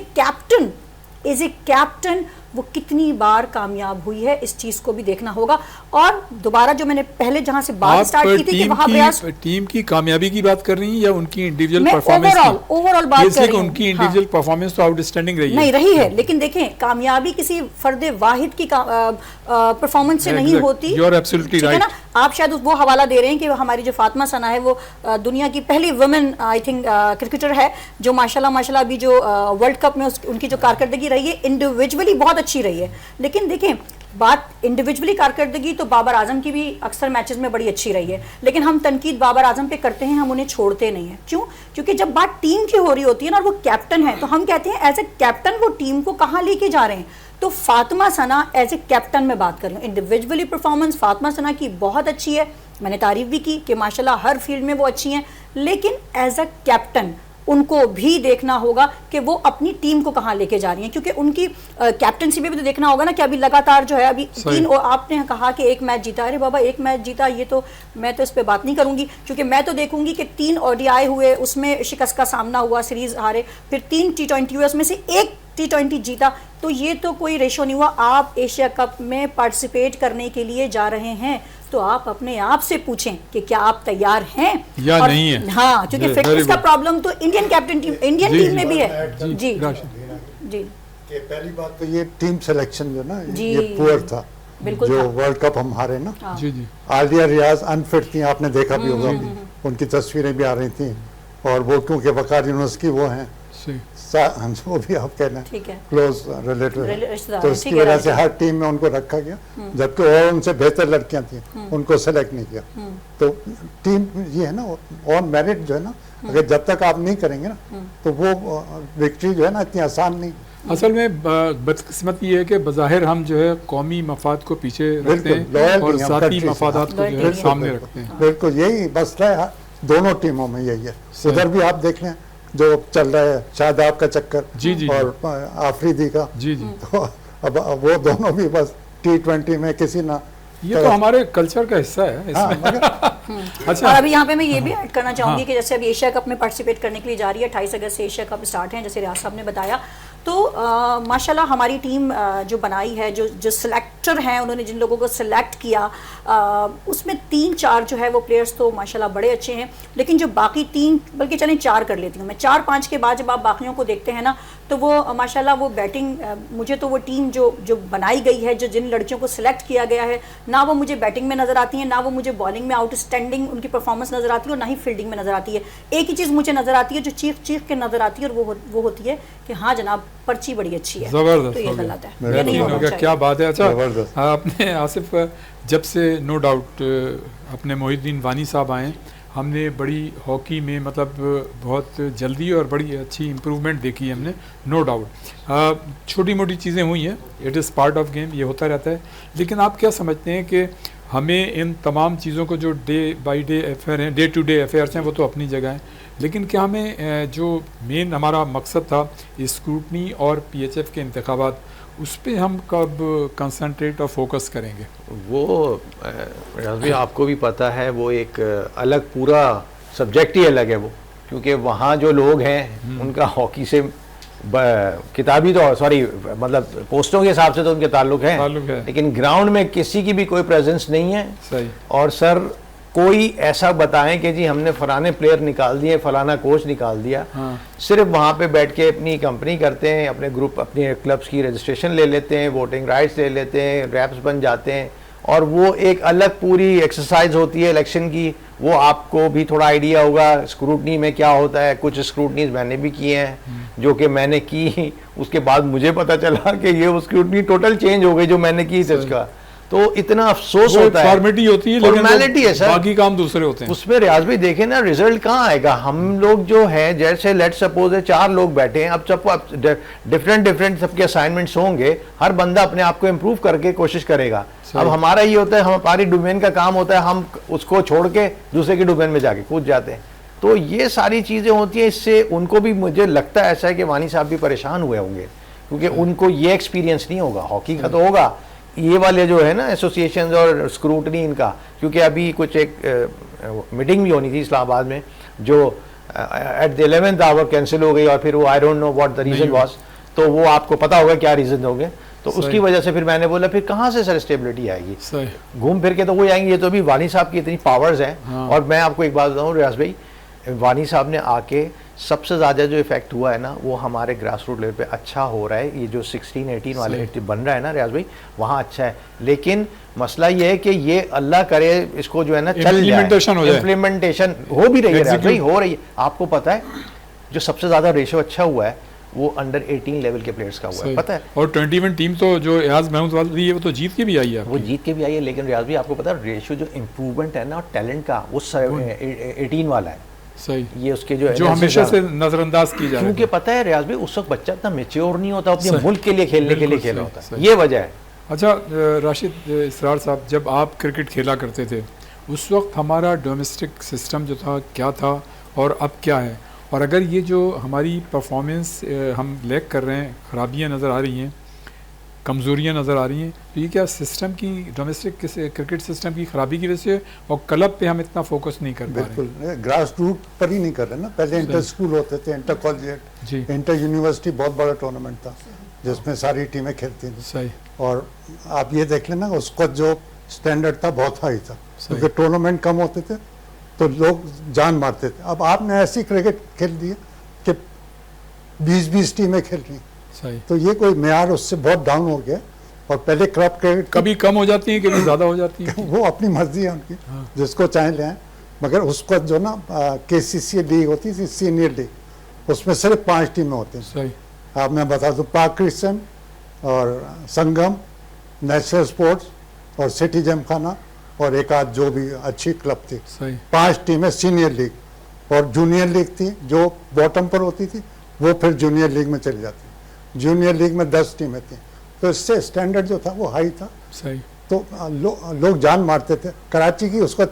Speaker 4: ए कैप्टन वो कितनी बार कामयाब हुई है, इस चीज को भी देखना होगा। और दोबारा जो मैंने पहले जहां से बात स्टार्ट की थी कि वहां प्रयास,
Speaker 1: टीम की कामयाबी की बात कर रही हैं या उनकी इंडिविजुअल
Speaker 4: मैं
Speaker 1: परफॉर्मेंस
Speaker 4: ओवरऑल बात कर रही हूं।
Speaker 1: उनकी इंडिविजुअल परफॉर्मेंस तो आउटस्टैंडिंग रही है,
Speaker 4: नहीं रही है, लेकिन देखें कामयाबी किसी फर्द वाहिद की परफॉर्मेंस से नहीं होती।
Speaker 1: You are absolutely right.
Speaker 4: आप शायद वो हवाला दे रहे हैं कि हमारी जो फातिमा सना है वो दुनिया की पहली वुमेन आई थिंक क्रिकेटर है जो माशाल्लाह अभी जो वर्ल्ड कप में उनकी जो कारकर्दगी रही है इंडिविजुअली बहुत अच्छी रही है। लेकिन देखें बात इंडिविजुअली कारकर्दगी तो बाबर आजम की भी अक्सर मैचेस में बड़ी अच्छी रही है, लेकिन हम तनकीद बाबर आजम पे करते हैं, हम उन्हें छोड़ते नहीं हैं। क्यों? क्योंकि जब बात टीम की हो रही होती है ना और वो कैप्टन है तो हम कहते हैं एज ए कैप्टन वो टीम को कहाँ लेके जा रहे हैं। तो फातिमा सना एज ए कैप्टन में बात कर रही हूँ, इंडिविजुअली परफॉर्मेंस फातिमा सना की बहुत अच्छी है, मैंने तारीफ भी की कि माशाल्लाह हर फील्ड में वो अच्छी हैं, लेकिन एज अ कैप्टन उनको भी देखना होगा कि वो अपनी टीम को कहाँ लेके जा रही हैं, क्योंकि उनकी कैप्टनसी में भी तो देखना होगा ना कि अभी लगातार जो है अभी 3, और आपने कहा कि 1 मैच जीता, अरे बाबा 1 मैच जीता, ये तो मैं तो इस पर बात नहीं करूंगी, क्योंकि मैं तो देखूंगी कि 3 ODI हुए, उसमें शिकस्त का सामना हुआ, सीरीज हारे, फिर 3 T20 हुए, उसमें से 1 T20 जीता, तो ये तो कोई रेशो नहीं हुआ। आप एशिया कप में पार्टिसिपेट करने के लिए जा रहे हैं तो आप अपने आप से पूछें कि क्या आप तैयार हैं
Speaker 1: या नहीं है।
Speaker 4: हाँ, क्योंकि फिटनेस का प्रॉब्लम तो इंडियन टीम में भी है। जी
Speaker 3: कि पहली बात तो ये टीम सिलेक्शन जो ना ये पुअर था, जो वर्ल्ड कप हम हारे ना।
Speaker 1: जी जी,
Speaker 3: आलिया रियाज अनफिट थी, आपने देखा भी होगा, उनकी तस्वीरें भी आ रही थी, और वो क्योंकि वकार यूनुस की वो हैं वो भी आप कहना क्लोज रिलेटिव, तो इसकी वजह से हर टीम में उनको रखा गया, जबकि और उनसे बेहतर लड़कियां थी उनको सेलेक्ट नहीं किया। तो टीम ये है ना, और मेरिट जो है ना, अगर जब तक आप नहीं करेंगे ना तो वो विक्ट्री जो है ना इतनी आसान नहीं।
Speaker 1: असल में बदकिस्मत ये है कि बज़ाहिर हम जो है कौमी मफाद को पीछे रखते हैं और ज़ाती मफादात को जो है सामने रखते हैं।
Speaker 3: बिल्कुल यही मसला है दोनों टीमों में, यही है। उधर भी आप देख लें जो चल रहा है शादाब का चक्कर
Speaker 1: जी
Speaker 3: और आफरीदी का,
Speaker 1: जी जी,
Speaker 3: तो अब वो दोनों भी बस T20 में किसी ना,
Speaker 1: ये तो हमारे कल्चर का हिस्सा है।
Speaker 4: अच्छा, और अभी यहाँ पे मैं ये भी ऐड करना चाहूँगी कि जैसे अभी एशिया कप में पार्टिसिपेट करने के लिए जा रही है, 28 अगस्त से एशिया कप स्टार्ट है, जैसे रियाज साहब ने बताया, तो माशाल्लाह हमारी टीम जो बनाई है, जो सिलेक्टर हैं उन्होंने जिन लोगों को सिलेक्ट किया उसमें 3-4 जो है वो प्लेयर्स तो माशाल्लाह बड़े अच्छे हैं, लेकिन जो बाकी 3, बल्कि चलें 4 कर लेती हूँ मैं, 4-5 के बाद जब आप बाकियों को देखते हैं ना तो वो माशाल्लाह वो बैटिंग, मुझे तो वो टीम जो बनाई गई है, जो जिन लड़कियों को सिलेक्ट किया गया है, ना वो मुझे बैटिंग में नज़र आती है, ना वो मुझे बॉलिंग में आउटस्टैंडिंग उनकी परफॉर्मेंस नज़र आती है, और ना ही फील्डिंग में नज़र आती है। एक ही चीज़ मुझे नज़र आती है जो चीख के नज़र आती है, और वो होती है कि हाँ जनाब पर्ची बड़ी अच्छी है।
Speaker 1: जबरदस्त,
Speaker 4: तो ये गलत है,
Speaker 1: ये नहीं होना चाहिए। क्या बात है। अच्छा, आपने आसिफ जब से नो डाउट अपने मोहिद्दीन वानी साहब आए, हमने बड़ी हॉकी में मतलब बहुत जल्दी और बड़ी अच्छी इम्प्रूवमेंट देखी है हमने, नो डाउट। छोटी मोटी चीज़ें हुई हैं, it is part of game, ये होता रहता है, लेकिन आप क्या समझते हैं कि हमें इन तमाम चीज़ों को जो डे बाई डे अफेयर हैं, डे टू डे अफेयर्स हैं, वो तो अपनी जगह हैं, लेकिन क्या हमें जो मेन हमारा मकसद था स्क्रूटनी और PHF के इंतखाबात, उस पर हम कब कंसंट्रेट और फोकस करेंगे?
Speaker 2: वो भी आपको भी पता है, वो एक अलग पूरा सब्जेक्ट ही अलग है वो, क्योंकि वहाँ जो लोग हैं उनका हॉकी से किताबी तो सॉरी मतलब पोस्टों के हिसाब से तो उनके ताल्लुक है, लेकिन ग्राउंड में किसी की भी कोई प्रेजेंस नहीं है।
Speaker 1: सही।
Speaker 2: और सर कोई ऐसा बताएं कि जी हमने फलाने प्लेयर निकाल दिए, फलाना कोच निकाल दिया।
Speaker 1: हाँ।
Speaker 2: सिर्फ वहाँ पे बैठ के अपनी कंपनी करते हैं, अपने ग्रुप अपने क्लब्स की रजिस्ट्रेशन ले लेते हैं, वोटिंग राइट्स ले लेते हैं, रैप्स बन जाते हैं, और वो एक अलग पूरी एक्सरसाइज होती है इलेक्शन की। वो आपको भी थोड़ा आइडिया होगा स्क्रूटनी में क्या होता है। कुछ स्क्रूटनीज मैंने भी किए हैं जो कि मैंने की, उसके बाद मुझे पता चला कि ये स्क्रूटनी टोटल चेंज हो गई जो मैंने की थी उसका। तो इतना अफसोस होता है,
Speaker 1: फॉर्मेलिटी होती है, लेकिन
Speaker 2: फॉर्मेलिटी है सर,
Speaker 1: बाकी काम दूसरे होते हैं।
Speaker 2: उसमें रियाज भी देखें ना, रिजल्ट कहाँ आएगा। हम लोग जो है, जैसे लेट सपोज है 4 लोग बैठे हैं, अब सबको डिफरेंट सबके असाइनमेंट्स होंगे, हर बंदा अपने आप को इम्प्रूव करके कोशिश करेगा। अब हमारा ये होता है, हमारी डोमेन का काम होता है, हम उसको छोड़ के दूसरे की डोमेन में जाके कूद जाते हैं। तो ये सारी चीज़ें होती हैं, इससे उनको भी मुझे लगता है ऐसा है कि वानी साहब भी परेशान हुए होंगे, क्योंकि उनको ये एक्सपीरियंस नहीं होगा। हॉकी का तो होगा, ये वाले जो है ना एसोसिएशन और स्क्रूटनी इनका, क्योंकि अभी कुछ एक मीटिंग भी होनी थी इस्लामाबाद में जो at the 11th our cancel हो गई, और फिर वो I don't know what the reason was. तो वो आपको पता होगा क्या रीज़न होंगे। तो उसकी वजह से फिर मैंने बोला फिर कहाँ से सर स्टेबिलिटी आएगी, घूम फिर के तो वो आएंगे। ये तो अभी वानी साहब की इतनी पावर्स हैं।
Speaker 1: हाँ।
Speaker 2: और मैं आपको एक बात बताऊँ रियाज भाई, वानी साहब ने आके सबसे ज़्यादा जो इफेक्ट हुआ है ना, वो हमारे ग्रास रूट लेवल पे अच्छा हो रहा है। ये जो 16-18 वाले बन रहा है ना रियाज भाई, वहाँ अच्छा है। लेकिन मसला ये है कि ये अल्लाह करे इसको जो है ना चल जाए, इम्प्लीमेंटेशन हो भी रही है रियाज भाई, हो रही है। आपको पता है जो सबसे ज़्यादा रेशो अच्छा हुआ है वो अंडर 18 लेवल के प्लेयर्स का हुआ है, पता है।
Speaker 1: और 21 टीम तो जो रियाज महमूद वाली है वो तो जीत के भी आई है,
Speaker 2: वो जीत के भी आई है। लेकिन रियाज भाई आपको पता है रेशो जो इम्प्रूवमेंट है ना टैलेंट का, वो 18 वाला है।
Speaker 1: सही,
Speaker 2: ये उसके जो
Speaker 1: हमेशा से नजरअंदाज की जा रही है।
Speaker 2: क्योंकि पता है रियाज भाई उस वक्त बच्चा इतना मेच्योर नहीं होता, अपने मुल्क के लिए खेलने के लिए खेला होता है, ये वजह है।
Speaker 1: अच्छा राशिद इसरार साहब, जब आप क्रिकेट खेला करते थे उस वक्त हमारा डोमेस्टिक सिस्टम जो था क्या था और अब क्या है, और अगर ये जो हमारी परफॉर्मेंस हम लैग कर रहे हैं, ख़राबियाँ नज़र आ रही हैं, कमज़ोरियाँ नज़र आ रही हैं, तो ये क्या सिस्टम की, डोमेस्टिक क्रिकेट सिस्टम की ख़राबी की वजह से, और क्लब पे हम इतना फोकस नहीं कर पा रहे?
Speaker 3: बिल्कुल, ग्रास रूट पर ही नहीं कर रहे ना। पहले इंटर स्कूल होते थे, इंटर कॉलेजिएट, इंटर यूनिवर्सिटी, बहुत बड़ा टूर्नामेंट था जिसमें सारी टीमें खेलती थी।
Speaker 1: सही।
Speaker 3: और आप ये देख लेना उसका जो स्टैंडर्ड था बहुत हाई था, क्योंकि टूर्नामेंट कम होते थे तो लोग जान मारते थे। अब आपने ऐसी क्रिकेट खेल दी है कि 20-20 टीमें खेल रही, तो ये कोई मेयार उससे बहुत डाउन हो गया। और पहले क्लब क्रिकेट
Speaker 1: कभी कम हो जाती है, कभी ज़्यादा हो जाती है,
Speaker 3: वो अपनी मर्जी है उनकी, जिसको चाहे ले आए। मगर उसका जो ना KCC लीग होती थी, सीनियर लीग, उसमें सिर्फ 5 टीमें होती हैं।
Speaker 1: सही।
Speaker 3: अब मैं बता दूँ, पाक क्रिश्चियन और संगम, नेशनल स्पोर्ट्स और सिटी जिमखाना और एक आध जो भी अच्छी क्लब थी, 5 टीमें सीनियर लीग। और जूनियर लीग थी जो बॉटम पर होती थी, वो फिर जूनियर लीग में चली जाती। जूनियर लीग में 10 टीमें थी, तो इससे स्टैंडर्ड जो था वो हाई था।
Speaker 1: सही।
Speaker 3: तो लोग जान मारते थे। कराची की उसका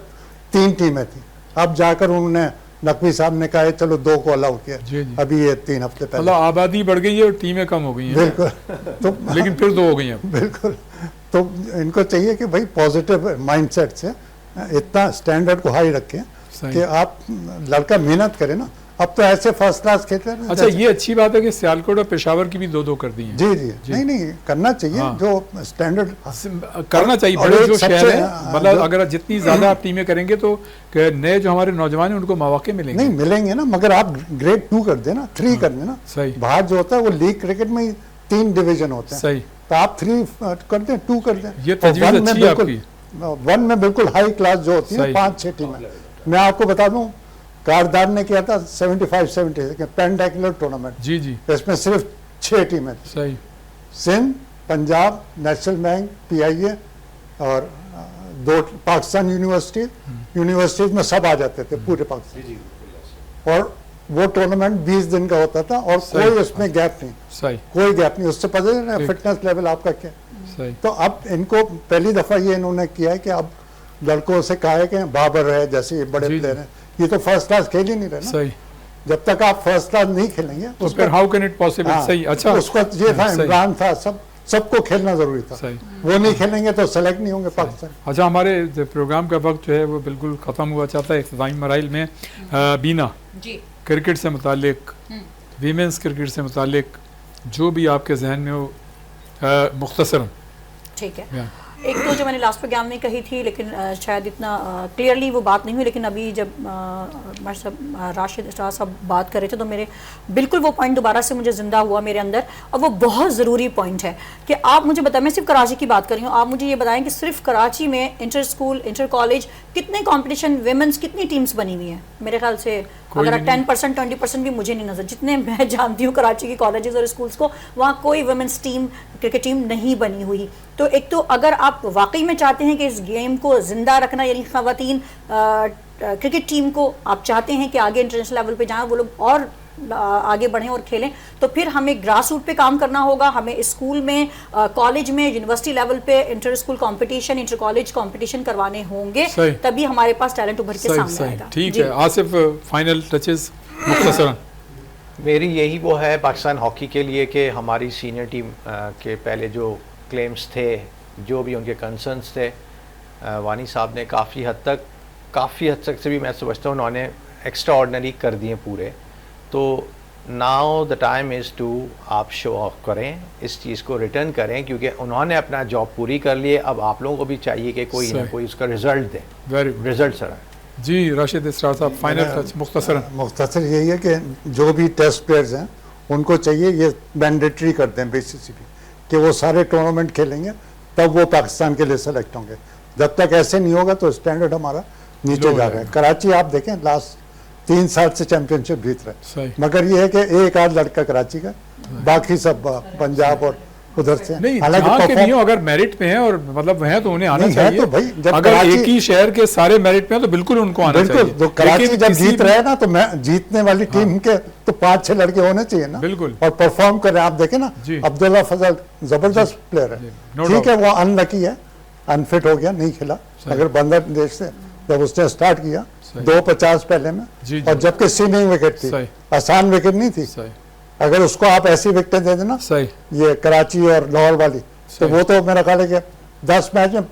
Speaker 3: 3 टीमें थी, अब जाकर उन्होंने नकवी साहब ने कहा चलो 2 को अलाउ किया। अभी ये 3 हफ्ते पहले,
Speaker 1: मतलब आबादी बढ़ गई है और टीमें कम हो गई हैं।
Speaker 3: बिल्कुल। तो
Speaker 1: लेकिन फिर 2 हो गई हैं।
Speaker 3: बिल्कुल। तो इनको चाहिए कि भाई पॉजिटिव माइंडसेट से इतना स्टैंडर्ड को हाई रखें कि आप लड़का मेहनत करे ना। अब तो ऐसे फर्स्ट क्लास खेलते हैं।
Speaker 1: अच्छा, ये अच्छी बात है कि सियालकोट और पेशावर की भी 2-2 कर दी हैं।
Speaker 3: जी जी, नहीं करना चाहिए। हाँ। जो स्टैंडर्ड
Speaker 1: करना चाहिए। बड़े जो शहर हैं, मतलब अगर जितनी ज्यादा आप टीमें करेंगे तो नए जो हमारे नौजवान हैं उनको मौके मिलेंगे।
Speaker 3: नहीं मिलेंगे ना, मगर आप ग्रेड 2 कर देना, 3 कर देना।
Speaker 1: सही।
Speaker 3: बाहर जो होता है वो लीग क्रिकेट में ही 3 डिवीजन होते हैं।
Speaker 1: सही।
Speaker 3: तो आप 3 कर दें, 2 कर दें।
Speaker 1: ये तजवीज़ अच्छी है आपकी।
Speaker 3: 1 में बिल्कुल हाई क्लास जो होती है 5-6 टीमें। मैं आपको बता दूं, कारदार ने किया था 75-70 पेंडेकुलर टूर्नामेंट।
Speaker 1: जी जी।
Speaker 3: इसमें सिर्फ 6 टीमें थी।
Speaker 1: सही।
Speaker 3: Sindh, Punjab, national bank, PIA और 2 पाकिस्तान यूनिवर्सिटीज में सब आ जाते थे पूरे पाकिस्तान। और वो टूर्नामेंट 20 दिन का होता था और कोई उसमें गैप नहीं।
Speaker 1: सही।
Speaker 3: कोई गैप नहीं। उससे पता है फिटनेस लेवल आपका क्या।
Speaker 1: सही।
Speaker 3: तो अब इनको पहली दफा ये इन्होंने किया है कि अब लड़कों से कहा है कि बाबर है जैसे बड़े प्लेयर हैं, ये तो फर्स्ट क्लास खेल ही नहीं रहे ना।
Speaker 1: सही।
Speaker 3: जब तक आप फर्स्ट क्लास नहीं खेलेंगे
Speaker 1: तो फिर हाउ कैन इट पॉसिबल। सही। अच्छा,
Speaker 3: उसका ये था, इमरान था, सबको खेलना जरूरी था।
Speaker 1: सही।
Speaker 3: वो नहीं खेलेंगे तो सेलेक्ट नहीं होंगे पाकिस्तान।
Speaker 1: अच्छा, हमारे प्रोग्राम का वक्त जो है वो बिल्कुल ख़त्म हुआ चाहता है। इख्तितामी मराइल में बीना जी, क्रिकेट से मुतालिक, वीमेंस क्रिकेट से मुतालिक जो भी आपके जहन में हो मुख्तसरन।
Speaker 4: ठीक है। एक तो तो जो मैंने लास्ट प्रोग्राम में कही थी, लेकिन शायद इतना क्लियरली वो बात नहीं हुई, लेकिन अभी जब राशिद इसरार साहब बात कर रहे थे तो मेरे बिल्कुल वो पॉइंट दोबारा से मुझे ज़िंदा हुआ मेरे अंदर, और वो बहुत ज़रूरी पॉइंट है कि आप मुझे बताएं, मैं सिर्फ कराची की बात कर रही हूँ, आप मुझे ये बताएं कि सिर्फ कराची में इंटर स्कूल, इंटर कॉलेज कितने कॉम्पिटिशन विमेंस, कितनी टीम्स बनी हुई हैं? मेरे ख्याल से अगर 10% 20% भी मुझे नहीं नजर, जितने मैं जानती हूँ कराची की कॉलेजेस और स्कूल्स को, वहाँ कोई वुमेन्स टीम, क्रिकेट टीम नहीं बनी हुई। तो एक तो अगर आप वाकई में चाहते हैं कि इस गेम को जिंदा रखना, यानी खवातीन क्रिकेट टीम को आप चाहते हैं कि आगे इंटरनेशनल लेवल पे जाएं, वो लोग और आगे बढ़ें और खेलें, तो फिर हमें ग्रास रूट पे काम करना होगा। हमें स्कूल में, कॉलेज में, यूनिवर्सिटी लेवल पे inter school competition, inter college competition करवाने होंगे, तभी हमारे पास टैलेंट उभर के सामने आएगा।
Speaker 1: ठीक है आसिफ, फाइनल टचेस मुख्तसरन।
Speaker 2: मेरी यही वो है पाकिस्तान हॉकी के लिए कि हमारी सीनियर टीम के पहले जो क्लेम्स थे, जो भी उनके कंसर्न्स थे, वानी साहब ने काफ़ी हद तक से भी मैं समझता हूँ उन्होंने एक्स्ट्रा ऑर्डिनरी कर दिए पूरे। तो now the time is to आप शो ऑफ करें, इस चीज़ को रिटर्न करें, क्योंकि उन्होंने अपना जॉब पूरी कर लिए। अब आप लोगों को भी चाहिए कि कोई ना कोई उसका रिजल्ट दे। रिजल्ट सर
Speaker 1: जी राशिद इसरार साहब, फाइनल टच मुख्तसरन।
Speaker 3: मुख्तसर यही है कि जो भी टेस्ट प्लेयर्स हैं उनको चाहिए ये मैंडेटरी कर दें बीसीसीबी कि वो सारे टूर्नामेंट खेलेंगे, तब वो पाकिस्तान के लिए सेलेक्ट होंगे। जब तक ऐसे नहीं होगा तो स्टैंडर्ड हमारा नीचे जा रहा है। कराची आप देखें लास्ट 3 साल से चैंपियनशिप जीत रहे हैं, मगर ये है कि एक आध लड़का कराची का, बाकी सब पंजाब और उधर से।
Speaker 1: नहीं, जहाँ के नहीं हो, अगर मेरिट पे हैं और मतलब हैं तो उन्हें आना चाहिए।
Speaker 3: तो भाई जब
Speaker 1: अगर एक ही शहर के सारे मेरिट पे हैं तो बिल्कुल उनको आना चाहिए।
Speaker 3: बिल्कुल, तो कराची जब जीत रहे हैं ना, तो मैं जीतने वाली टीम के तो 5-6 लड़के होने चाहिए ना,
Speaker 1: बिल्कुल,
Speaker 3: और परफॉर्म करें। आप देखें ना, अब्दुल्ला फजल जबरदस्त प्लेयर है, ठीक है, वो अनलकी है, अनफिट हो गया, नहीं खेला। अगर बांग्लादेश से जब उसने स्टार्ट किया 250 पहले में, और जबकि स्विमिंग विकेट थी, आसान विकेट नहीं थी। अगर उसको आप ऐसी विकेटें दे देना, ये कराची और लाहौर वाली, तो वो तो मेरा ख्याल है कि 10 मैच में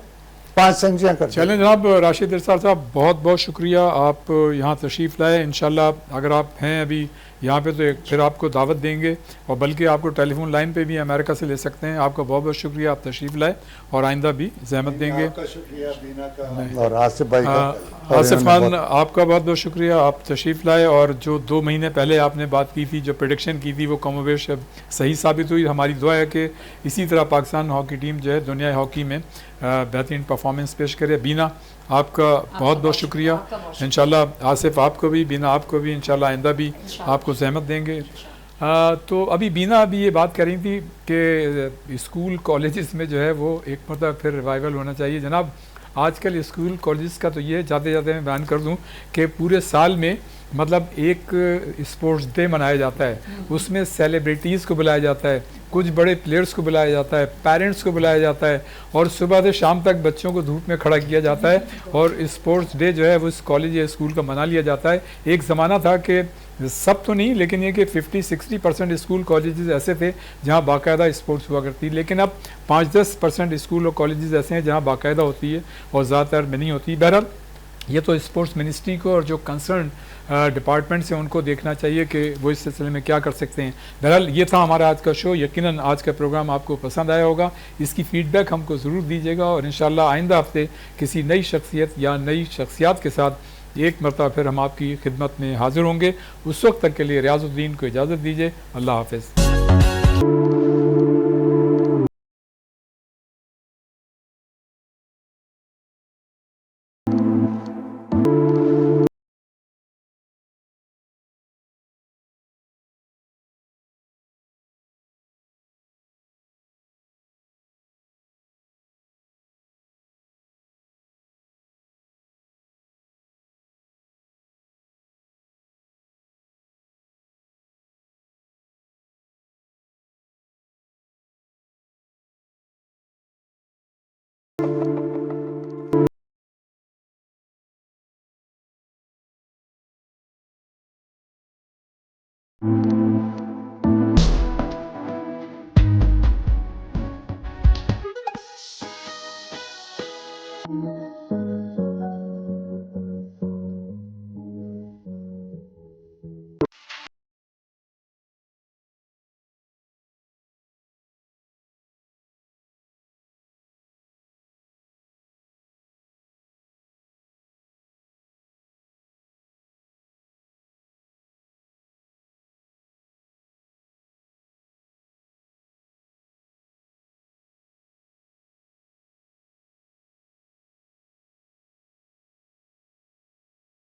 Speaker 3: 5 सेंचुरियां कर।
Speaker 1: चलें जनाब राशिद इसरार साहब, बहुत बहुत शुक्रिया, आप यहाँ तशरीफ़ लाए। इंशाल्लाह अगर आप हैं अभी यहाँ पे तो फिर आपको दावत देंगे, और बल्कि आपको टेलीफोन लाइन पे भी अमेरिका से ले सकते हैं। आपका बहुत बहुत शुक्रिया, आप तशरीफ़ लाए, और आइंदा भी जहमत देंगे।
Speaker 3: आपका शुक्रिया बीना का और आसिफ भाई का।
Speaker 1: आसिफ खान, आपका बहुत बहुत शुक्रिया, आप तशरीफ़ लाए, और जो 2 महीने पहले आपने बात की थी, जो प्रेडिक्शन की थी, वो कमोवेश सही साबित हुई। हमारी दुआ है कि इसी तरह पाकिस्तान हॉकी टीम जो है दुनिया हॉकी में बेहतरीन परफॉर्मेंस पेश करे। बीना, आपका बहुत बहुत शुक्रिया। इंशाल्लाह आसिफ आपको भी, बीना आपको भी, इंशाल्लाह आइंदा भी आपको ज़हमत देंगे। तो अभी बीना अभी ये बात कर रही थी कि स्कूल कॉलेजेस में जो है वो एक मतलब फिर रिवाइवल होना चाहिए। जनाब आजकल स्कूल कॉलेजेस का तो ये जाते जाते मैं बयान कर दूं कि पूरे साल में मतलब एक स्पोर्ट्स डे मनाया जाता है, उसमें सेलिब्रिटीज़ को बुलाया जाता है, कुछ बड़े प्लेयर्स को बुलाया जाता है, पेरेंट्स को बुलाया जाता है, और सुबह से शाम तक बच्चों को धूप में खड़ा किया जाता है, और स्पोर्ट्स डे जो है वो इस कॉलेज या स्कूल का मना लिया जाता है। एक ज़माना था कि सब तो नहीं, लेकिन ये कि 50-60% स्कूल कॉलेजेस ऐसे थे जहाँ बाकायदा स्पोर्ट्स हुआ करती, लेकिन अब 5-10% स्कूल और कॉलेजेस ऐसे हैं जहाँ बाकायदा होती है और ज़्यादातर में नहीं होती। बहरहाल ये तो स्पोर्ट्स मिनिस्ट्री को और जो कंसर्न डिपार्टमेंट से उनको देखना चाहिए कि वो इस सिलसिले में क्या कर सकते हैं। बहरहाल ये था हमारा आज का शो। यकीनन आज का प्रोग्राम आपको पसंद आया होगा, इसकी फ़ीडबैक हमको ज़रूर दीजिएगा, और इंशाल्लाह आइंदा हफ्ते किसी नई शख्सियत या नई शख्सियात के साथ एक मरतबा फिर हम आपकी खिदमत में हाजिर होंगे। उस वक्त तक के लिए रियाजुद्दीन को इजाज़त दीजिए। अल्लाह हाफ़िज़।